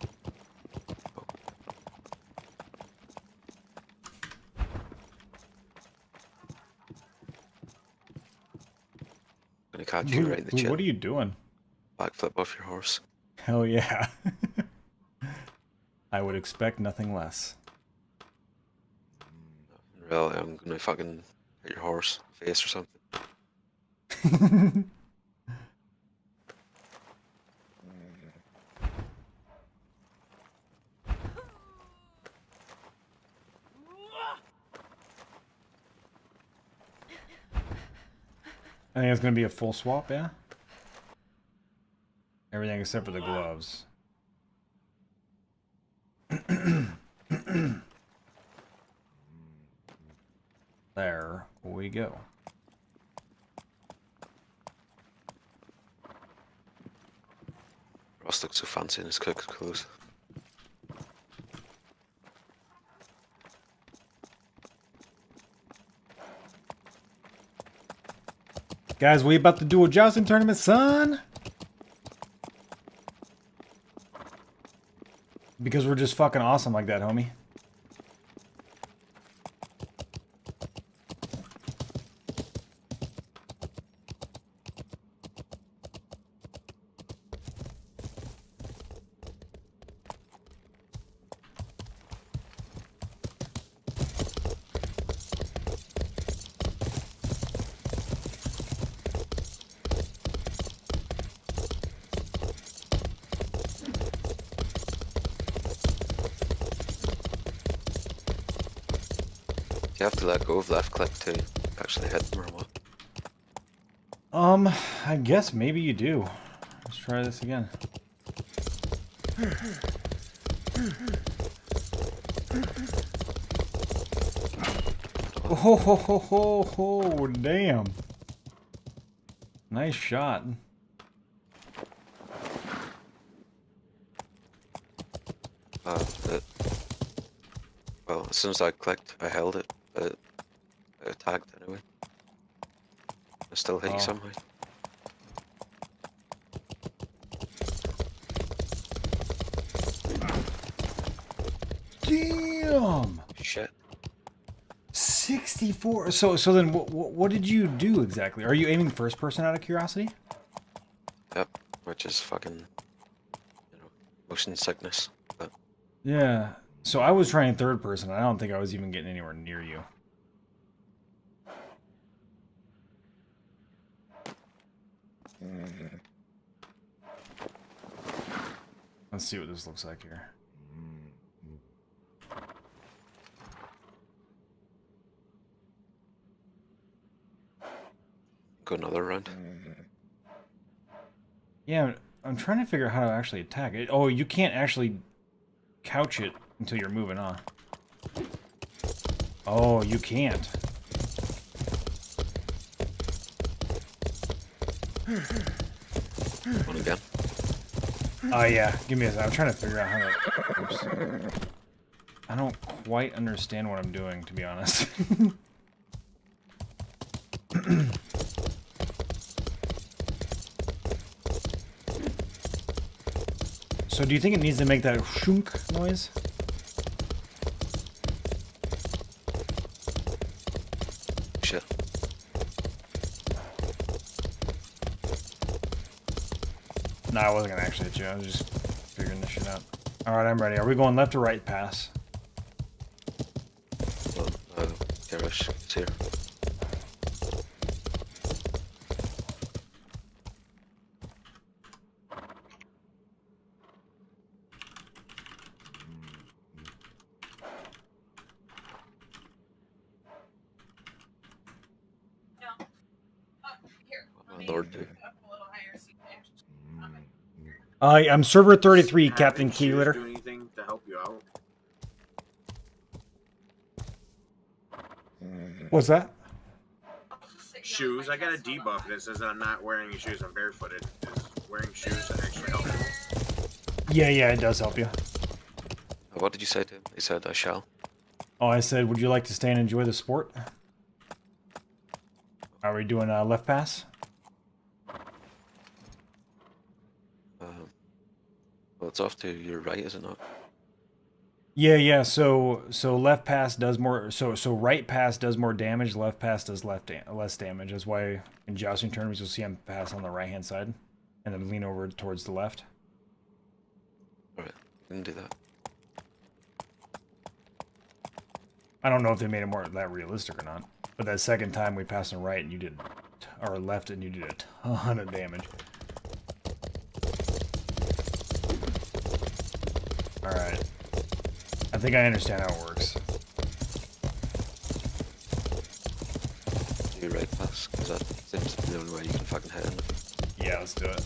Gonna catch you right in the Dude, chin. what are you doing? Backflip off your horse. Hell yeah. I would expect nothing less. Really, I'm gonna fucking hit your horse face or something. I think it's gonna be a full swap, yeah? Everything except for the gloves. There we go. Ross looks so fancy in his cook's clothes. Guys, we about to do a jousting tournament, son? Because we're just fucking awesome like that, homie. You have to let go of left click to actually hit them or what? I guess maybe you do. Let's try this again. Oh, ho, ho, ho, ho, damn. Nice shot. Well, as soon as I clicked, I held it, but it tagged anyway. I still hit you somehow. Damn! Shit. 64. So then what did you do exactly? Are you aiming first person out of curiosity? Yep, which is fucking, you know, motion sickness. But Yeah. So I was trying third person. I don't think I was even getting anywhere near you. Let's see what this looks like here. go another round. Yeah, I'm trying to figure out how to actually attack it. Oh, you can't actually couch it until you're moving on. Oh, you can't. One again. Oh yeah, give me a second. I'm trying to figure out how to... Oops. I don't quite understand what I'm doing, to be honest. So do you think it needs to make that shunk noise? Shit. No, I wasn't gonna actually hit you. I was just figuring this shit out. Alright, I'm ready. Are we going left or right pass? Well, Garage is here. My lord, dude. I'm server 33, Having Captain shoes Keyleader. do anything to help you out? What's that? Shoes. I got a debuff that says that I'm not wearing any shoes. I'm barefooted. Is wearing shoes actually help me? Yeah, it does help you. What did you say to him? He said, I shall. Oh, I said, would you like to stay and enjoy the sport? Are we doing a left pass? Well, it's off to your right, is it not? Yeah. So left pass does more. So right pass does more damage. Left pass does less damage. That's why in jousting tournaments you'll see him pass on the right hand side, and then lean over towards the left. All right, we can do that. I don't know if they made it more that realistic or not. But that second time we passed on right and you did, or left and you did a ton of damage. Alright. I think I understand how it works. Do your right pass, because that seems to be the only way you can fucking hit anything. Yeah, let's do it.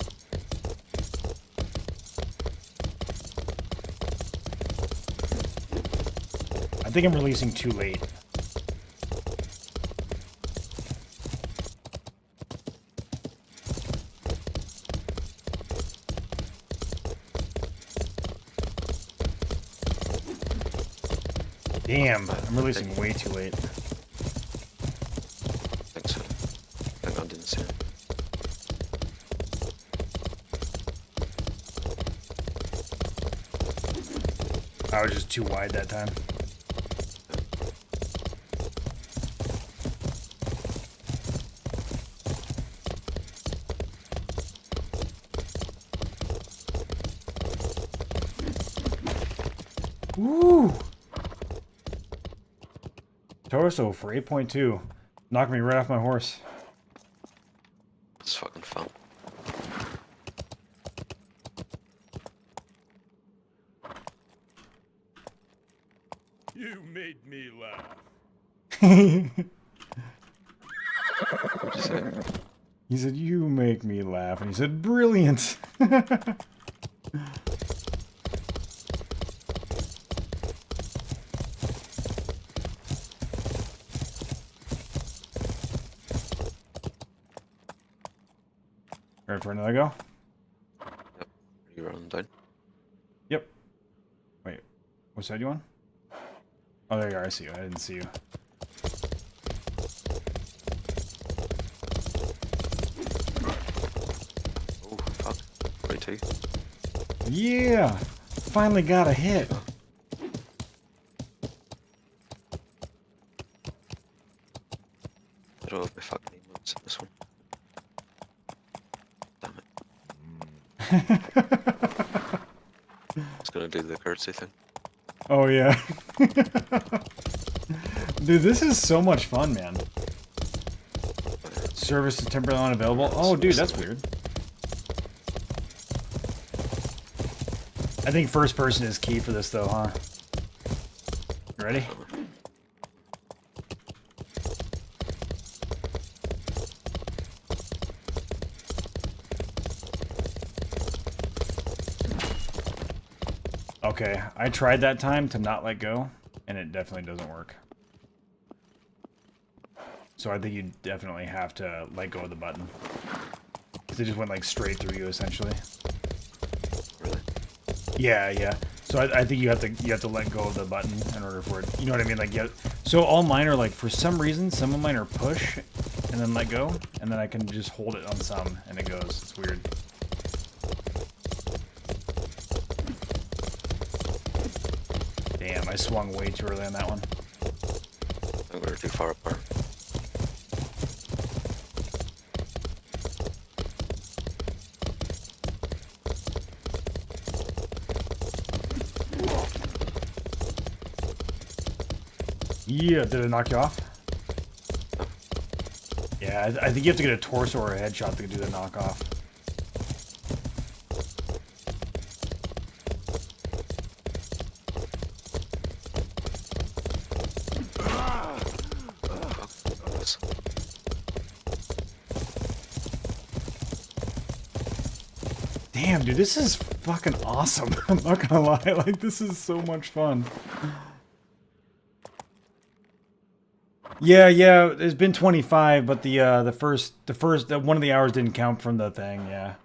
I think I'm releasing too late. Damn, I'm releasing way too late. I think so. Hang on, didn't see it. I was just too wide that time. Woo! Torso for 8.2. Knocked me right off my horse. It's fucking fun. You made me laugh. What'd you say? He said, "You make me laugh," and he said, "Brilliant." Ready for another go? Yep. Are you running down? Yep. Wait, what side you on? Oh, there you are. I see you. I didn't see you. Oh, fuck. 42. Yeah! Finally got a hit. I don't have my fucking emotes in this one. Damn it. It's gonna do the curtsy thing. Oh, yeah. Dude, this is so much fun, man. Service is temporarily unavailable. Oh, dude, that's weird. I think first person is key for this, though, huh? Ready? Okay, I tried that time to not let go, and it definitely doesn't work. So I think you definitely have to let go of the button. They just went like straight through you essentially. Really? Yeah, yeah. So I think you have to let go of the button in order for it. You know what I mean? Like so all mine are like, for some reason, some of mine are push and then let go, and then I can just hold it on some and it goes. It's weird. Damn, I swung way too early on that one. I think we were too far apart. Yeah, did it knock you off? Yeah, I think you have to get a torso or a headshot to do the knockoff. Damn, dude, this is fucking awesome. I'm not gonna lie, like, this is so much fun. Yeah, it's been 25, but the first one of the hours didn't count from the thing. Yeah,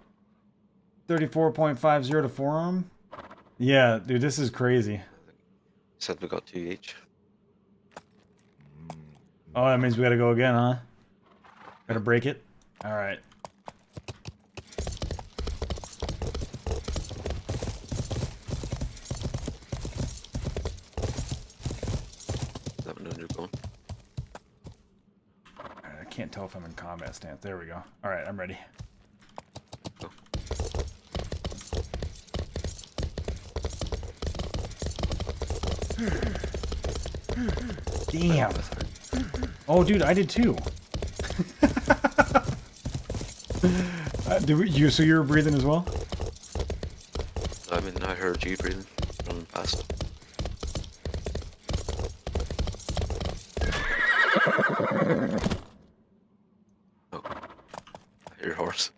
34.50 to forearm. Yeah, dude, this is crazy. Said we got 2 each. Oh, that means we gotta go again, huh? Gotta break it. All right. I can't tell if I'm in combat stance. There we go. All right, I'm ready. Damn. Oh, dude, I did too. So you were breathing as well? I mean, I heard you breathing running past. Oh, I hear horse.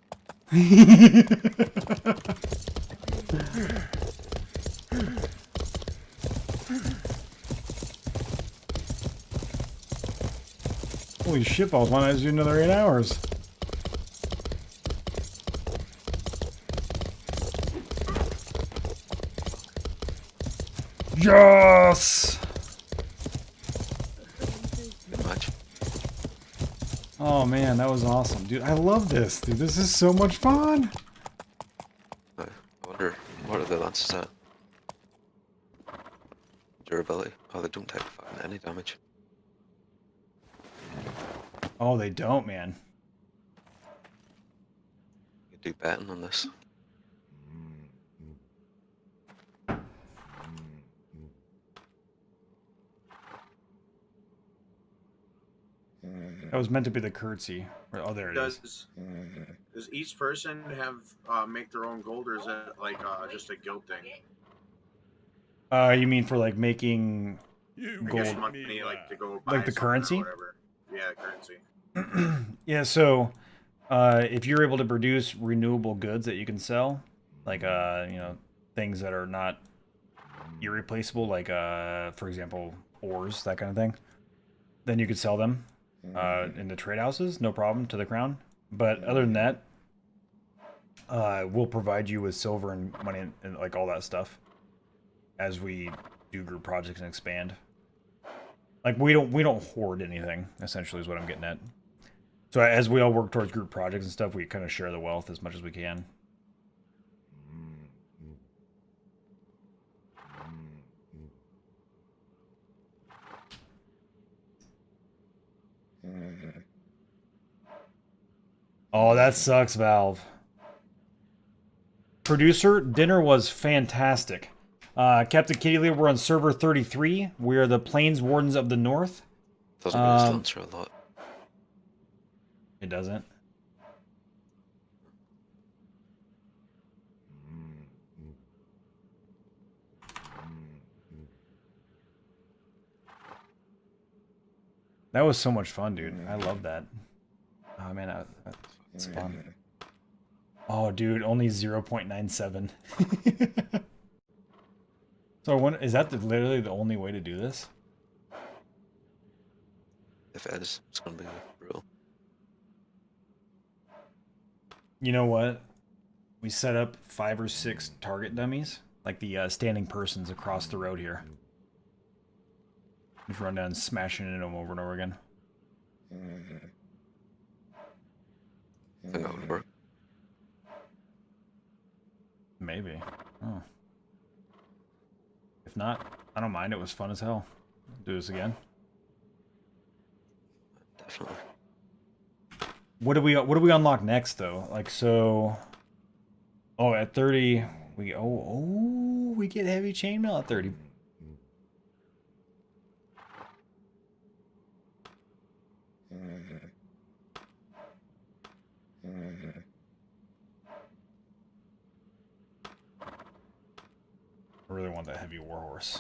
Holy shit balls, why not do another 8 hours? Yes! Much. Oh man, that was awesome. Dude, I love this. Dude, this is so much fun. I wonder, what are the lances at? Durability. Oh, they don't take fucking any damage. Oh, they don't, man. You do betting on this. That was meant to be the curtsy. Oh, there it is. Does each person have make their own gold, or is that like just a guild thing? You mean for like making gold, money, like to go buy like the currency? or whatever. Yeah, currency. Yeah, so if you're able to produce renewable goods that you can sell, like you know, things that are not irreplaceable, like for example, ores, that kind of thing, then you could sell them in the trade houses, no problem, to the crown. But other than that, we'll provide you with silver and money and like all that stuff as we do group projects and expand. Like we don't hoard anything, essentially, is what I'm getting at. So as we all work towards group projects and stuff, we kind of share the wealth as much as we can. Oh, that sucks, Valve. Producer, dinner was fantastic. Captain Kitty Lee, we're on server 33. We are the Plains Wardens of the North. Doesn't really sponsor a lot. It doesn't. That was so much fun, dude. I love that. Oh man, that's fun. Oh, dude, only 0.97. So when is that literally the only way to do this? If it is, it's gonna be brutal. You know what? We set up 5 or 6 target dummies, like the standing persons across the road here. Just run down smashing into them over and over again. I think that would work. Maybe. Oh. If not, I don't mind. It was fun as hell. Do this again. Definitely. What do we unlock next though? Like so. Oh, at 30 we we get heavy chainmail at 30. I really want that heavy warhorse.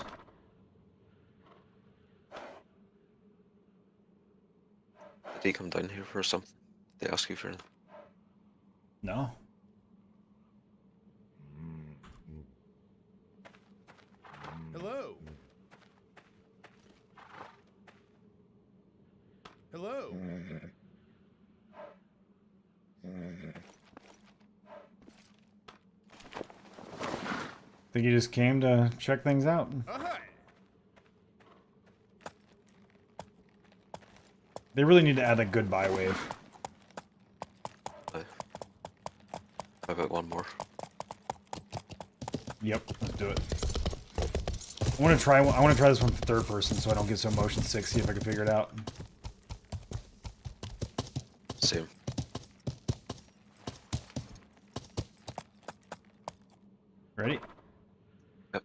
Did he come down here for something? Did they ask you for anything? No. Hello. Hello. Think you just came to check things out. Hi. They really need to add a goodbye wave. How about one more? Yep, let's do it. I want to try this one for third person so I don't get so motion sick. See if I can figure it out. Same. Ready? Yep.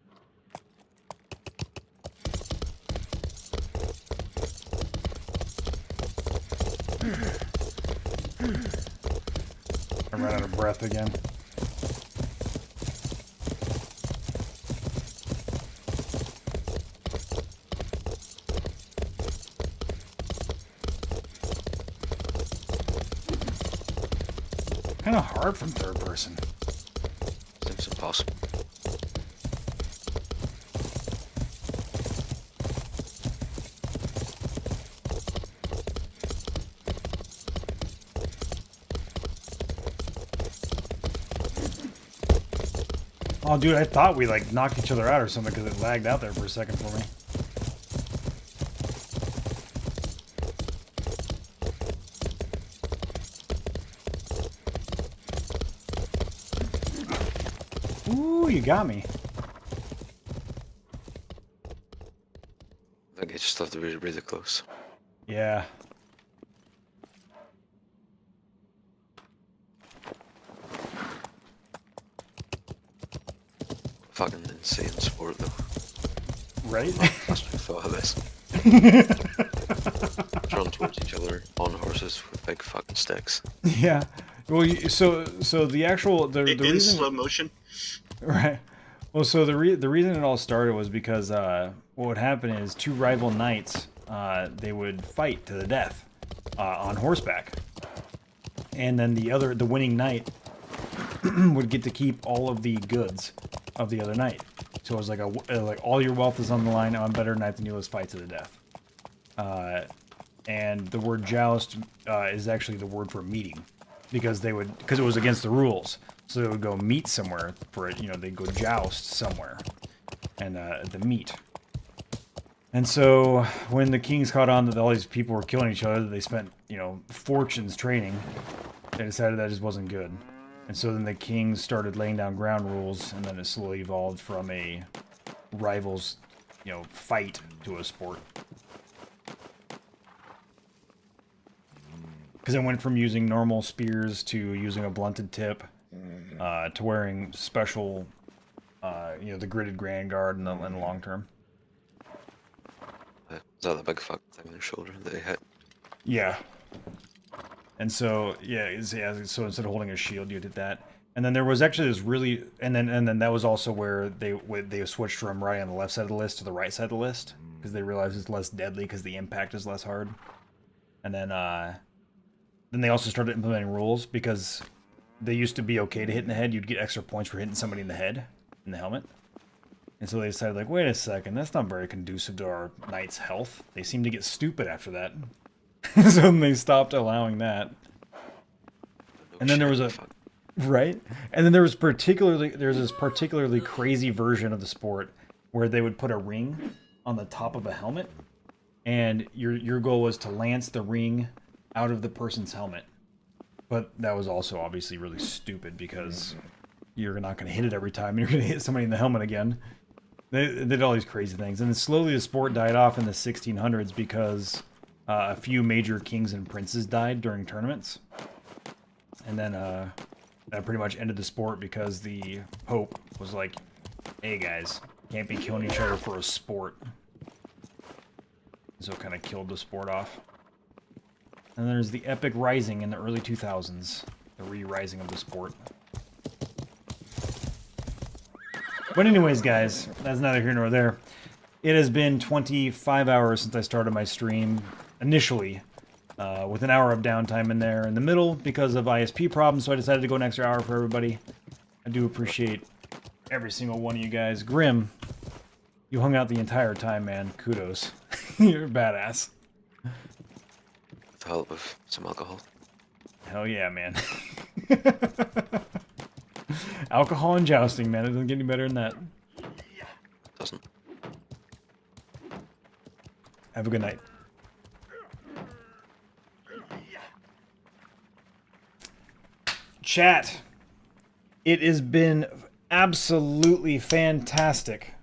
I ran out of breath again. Kind of hard from third person. Seems impossible. Oh, dude, I thought we like knocked each other out or something because it lagged out there for a second for me. Ooh, you got me. I think I just have to be really close. Yeah. Fucking insane sport though. Right? That's what I thought of this. Run towards each other on horses with big fucking sticks. Yeah. Well, so the actual the In reason slow motion. right. Well, so the reason it all started was because what would happen is 2 rival knights they would fight to the death on horseback, and then the winning knight would get to keep all of the goods of the other knight. So it was like like all your wealth is on the line. I'm a better knight than you. Let's fight to the death. And the word joust is actually the word for meeting, because it was against the rules. So they would go meet somewhere for it. You know, they'd go joust somewhere, and the meet. And so when the kings caught on that all these people were killing each other, they spent fortunes training. They decided that just wasn't good. And so then the kings started laying down ground rules, and then it slowly evolved from a rivals, fight to a sport. Because it went from using normal spears to using a blunted tip, to wearing special, the gridded grand guard in the long term. Is that the big fucking thing on their shoulder that they hit? Yeah. And so so instead of holding a shield, you did that. And then there was actually this really, and then that was also where they switched from riding on the left side of the list to the right side of the list, because they realized it's less deadly because the impact is less hard. And then they also started implementing rules, because they used to be okay to hit in the head. You'd get extra points for hitting somebody in the head, in the helmet. And so they decided, like, wait a second, that's not very conducive to our knight's health. They seem to get stupid after that. So then they stopped allowing that. And then there was a Right? And then there's this particularly crazy version of the sport where they would put a ring on the top of a helmet, and your goal was to lance the ring out of the person's helmet. But that was also obviously really stupid because you're not going to hit it every time, and you're going to hit somebody in the helmet again. They did all these crazy things, and then slowly the sport died off in the 1600s because a few major kings and princes died during tournaments, and then that pretty much ended the sport because the Pope was like, "Hey guys, can't be killing each other for a sport." So it kind of killed the sport off. And there's the Epic Rising in the early 2000s, the re-rising of the sport. But anyways, guys, that's neither here nor there. It has been 25 hours since I started my stream initially, with an hour of downtime in there in the middle because of ISP problems, so I decided to go an extra hour for everybody. I do appreciate every single one of you guys. Grim, you hung out the entire time, man. Kudos. You're a badass. With the help of some alcohol. Hell yeah, man. Alcohol and jousting, man. It doesn't get any better than that. Doesn't. Have a good night. Chat. It has been absolutely fantastic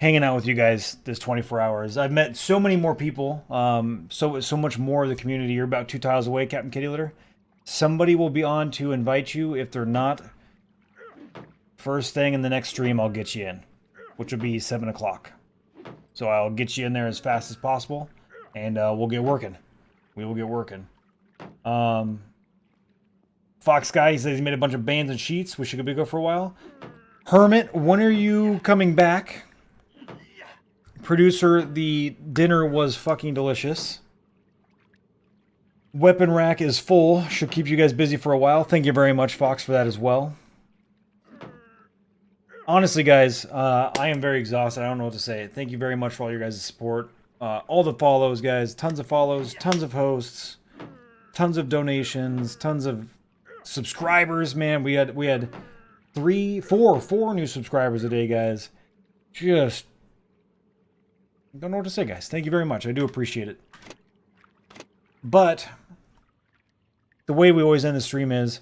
hanging out with you guys this 24 hours. I've met so many more people, so much more of the community. You're about 2 tiles away, Captain Kitty Litter. Somebody will be on to invite you. If they're not, first thing in the next stream, I'll get you in, which will be 7 o'clock. So I'll get you in there as fast as possible, and we'll get working. We will get working. Fox Guy, he says he made a bunch of bands and sheets. Wish you could be go for a while. Hermit, when are you coming back? Producer, the dinner was fucking delicious. Weapon rack is full. Should keep you guys busy for a while. Thank you very much, Fox, for that as well. Honestly, guys, I am very exhausted. I don't know what to say. Thank you very much for all your guys' support. All the follows, guys. Tons of follows, tons of hosts, tons of donations, tons of subscribers. Man, we had 4 new subscribers a day, guys. Just don't know what to say, guys. Thank you very much. I do appreciate it. But the way we always end the stream is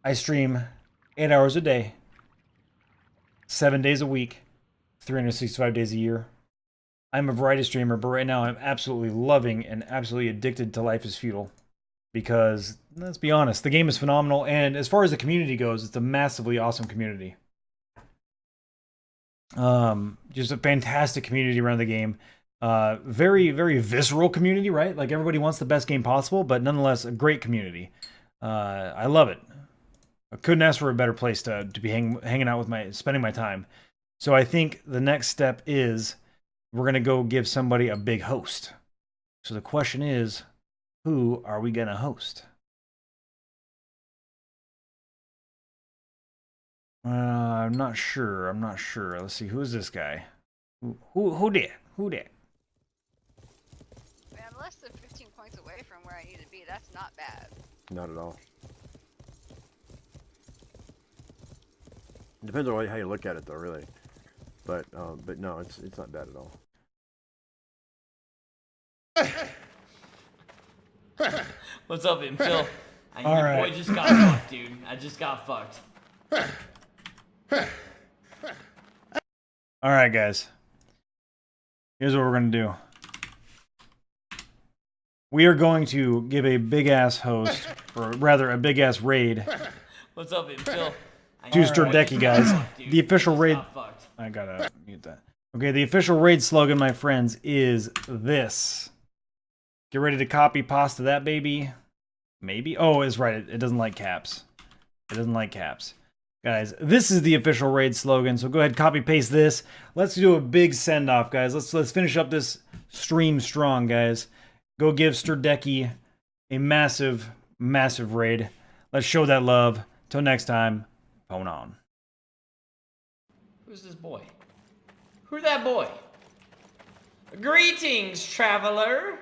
I stream 8 hours a day, 7 days a week, 365 days a year. I'm a variety streamer, but right now I'm absolutely loving and absolutely addicted to Life is Feudal. Because, let's be honest, the game is phenomenal, and as far as the community goes, it's a massively awesome community. Just a fantastic community around the game. Very, very visceral community, right? Like, everybody wants the best game possible, but nonetheless, a great community. I love it. I couldn't ask for a better place to be hanging out with spending my time. So I think the next step is we're going to go give somebody a big host. So the question is, who are we going to host? I'm not sure. Let's see. Who is this guy? Who did? Man, I'm less than 15 points away from where I need to be. That's not bad. Not at all. Depends on how you look at it, though, really. But no, it's not bad at all. What's up, Phil? All right. Boy just got fucked, dude. I just got fucked. All right, guys. Here's what we're going to do. We are going to give a big-ass host, or rather a big-ass raid. What's up, Phil? To Sturdeki, guys. The official raid... I gotta mute that. Okay, the official raid slogan, my friends, is this. Get ready to copy pasta that baby. Maybe? Oh, it's right. It doesn't like caps. It doesn't like caps. Guys, this is the official raid slogan, so go ahead, copy paste this. Let's do a big send off, guys. Let's finish up this stream strong, guys. Go give Sturdeki a massive, massive raid. Let's show that love. Till next time, phone on. Who's this boy? Who's that boy? Greetings, traveler.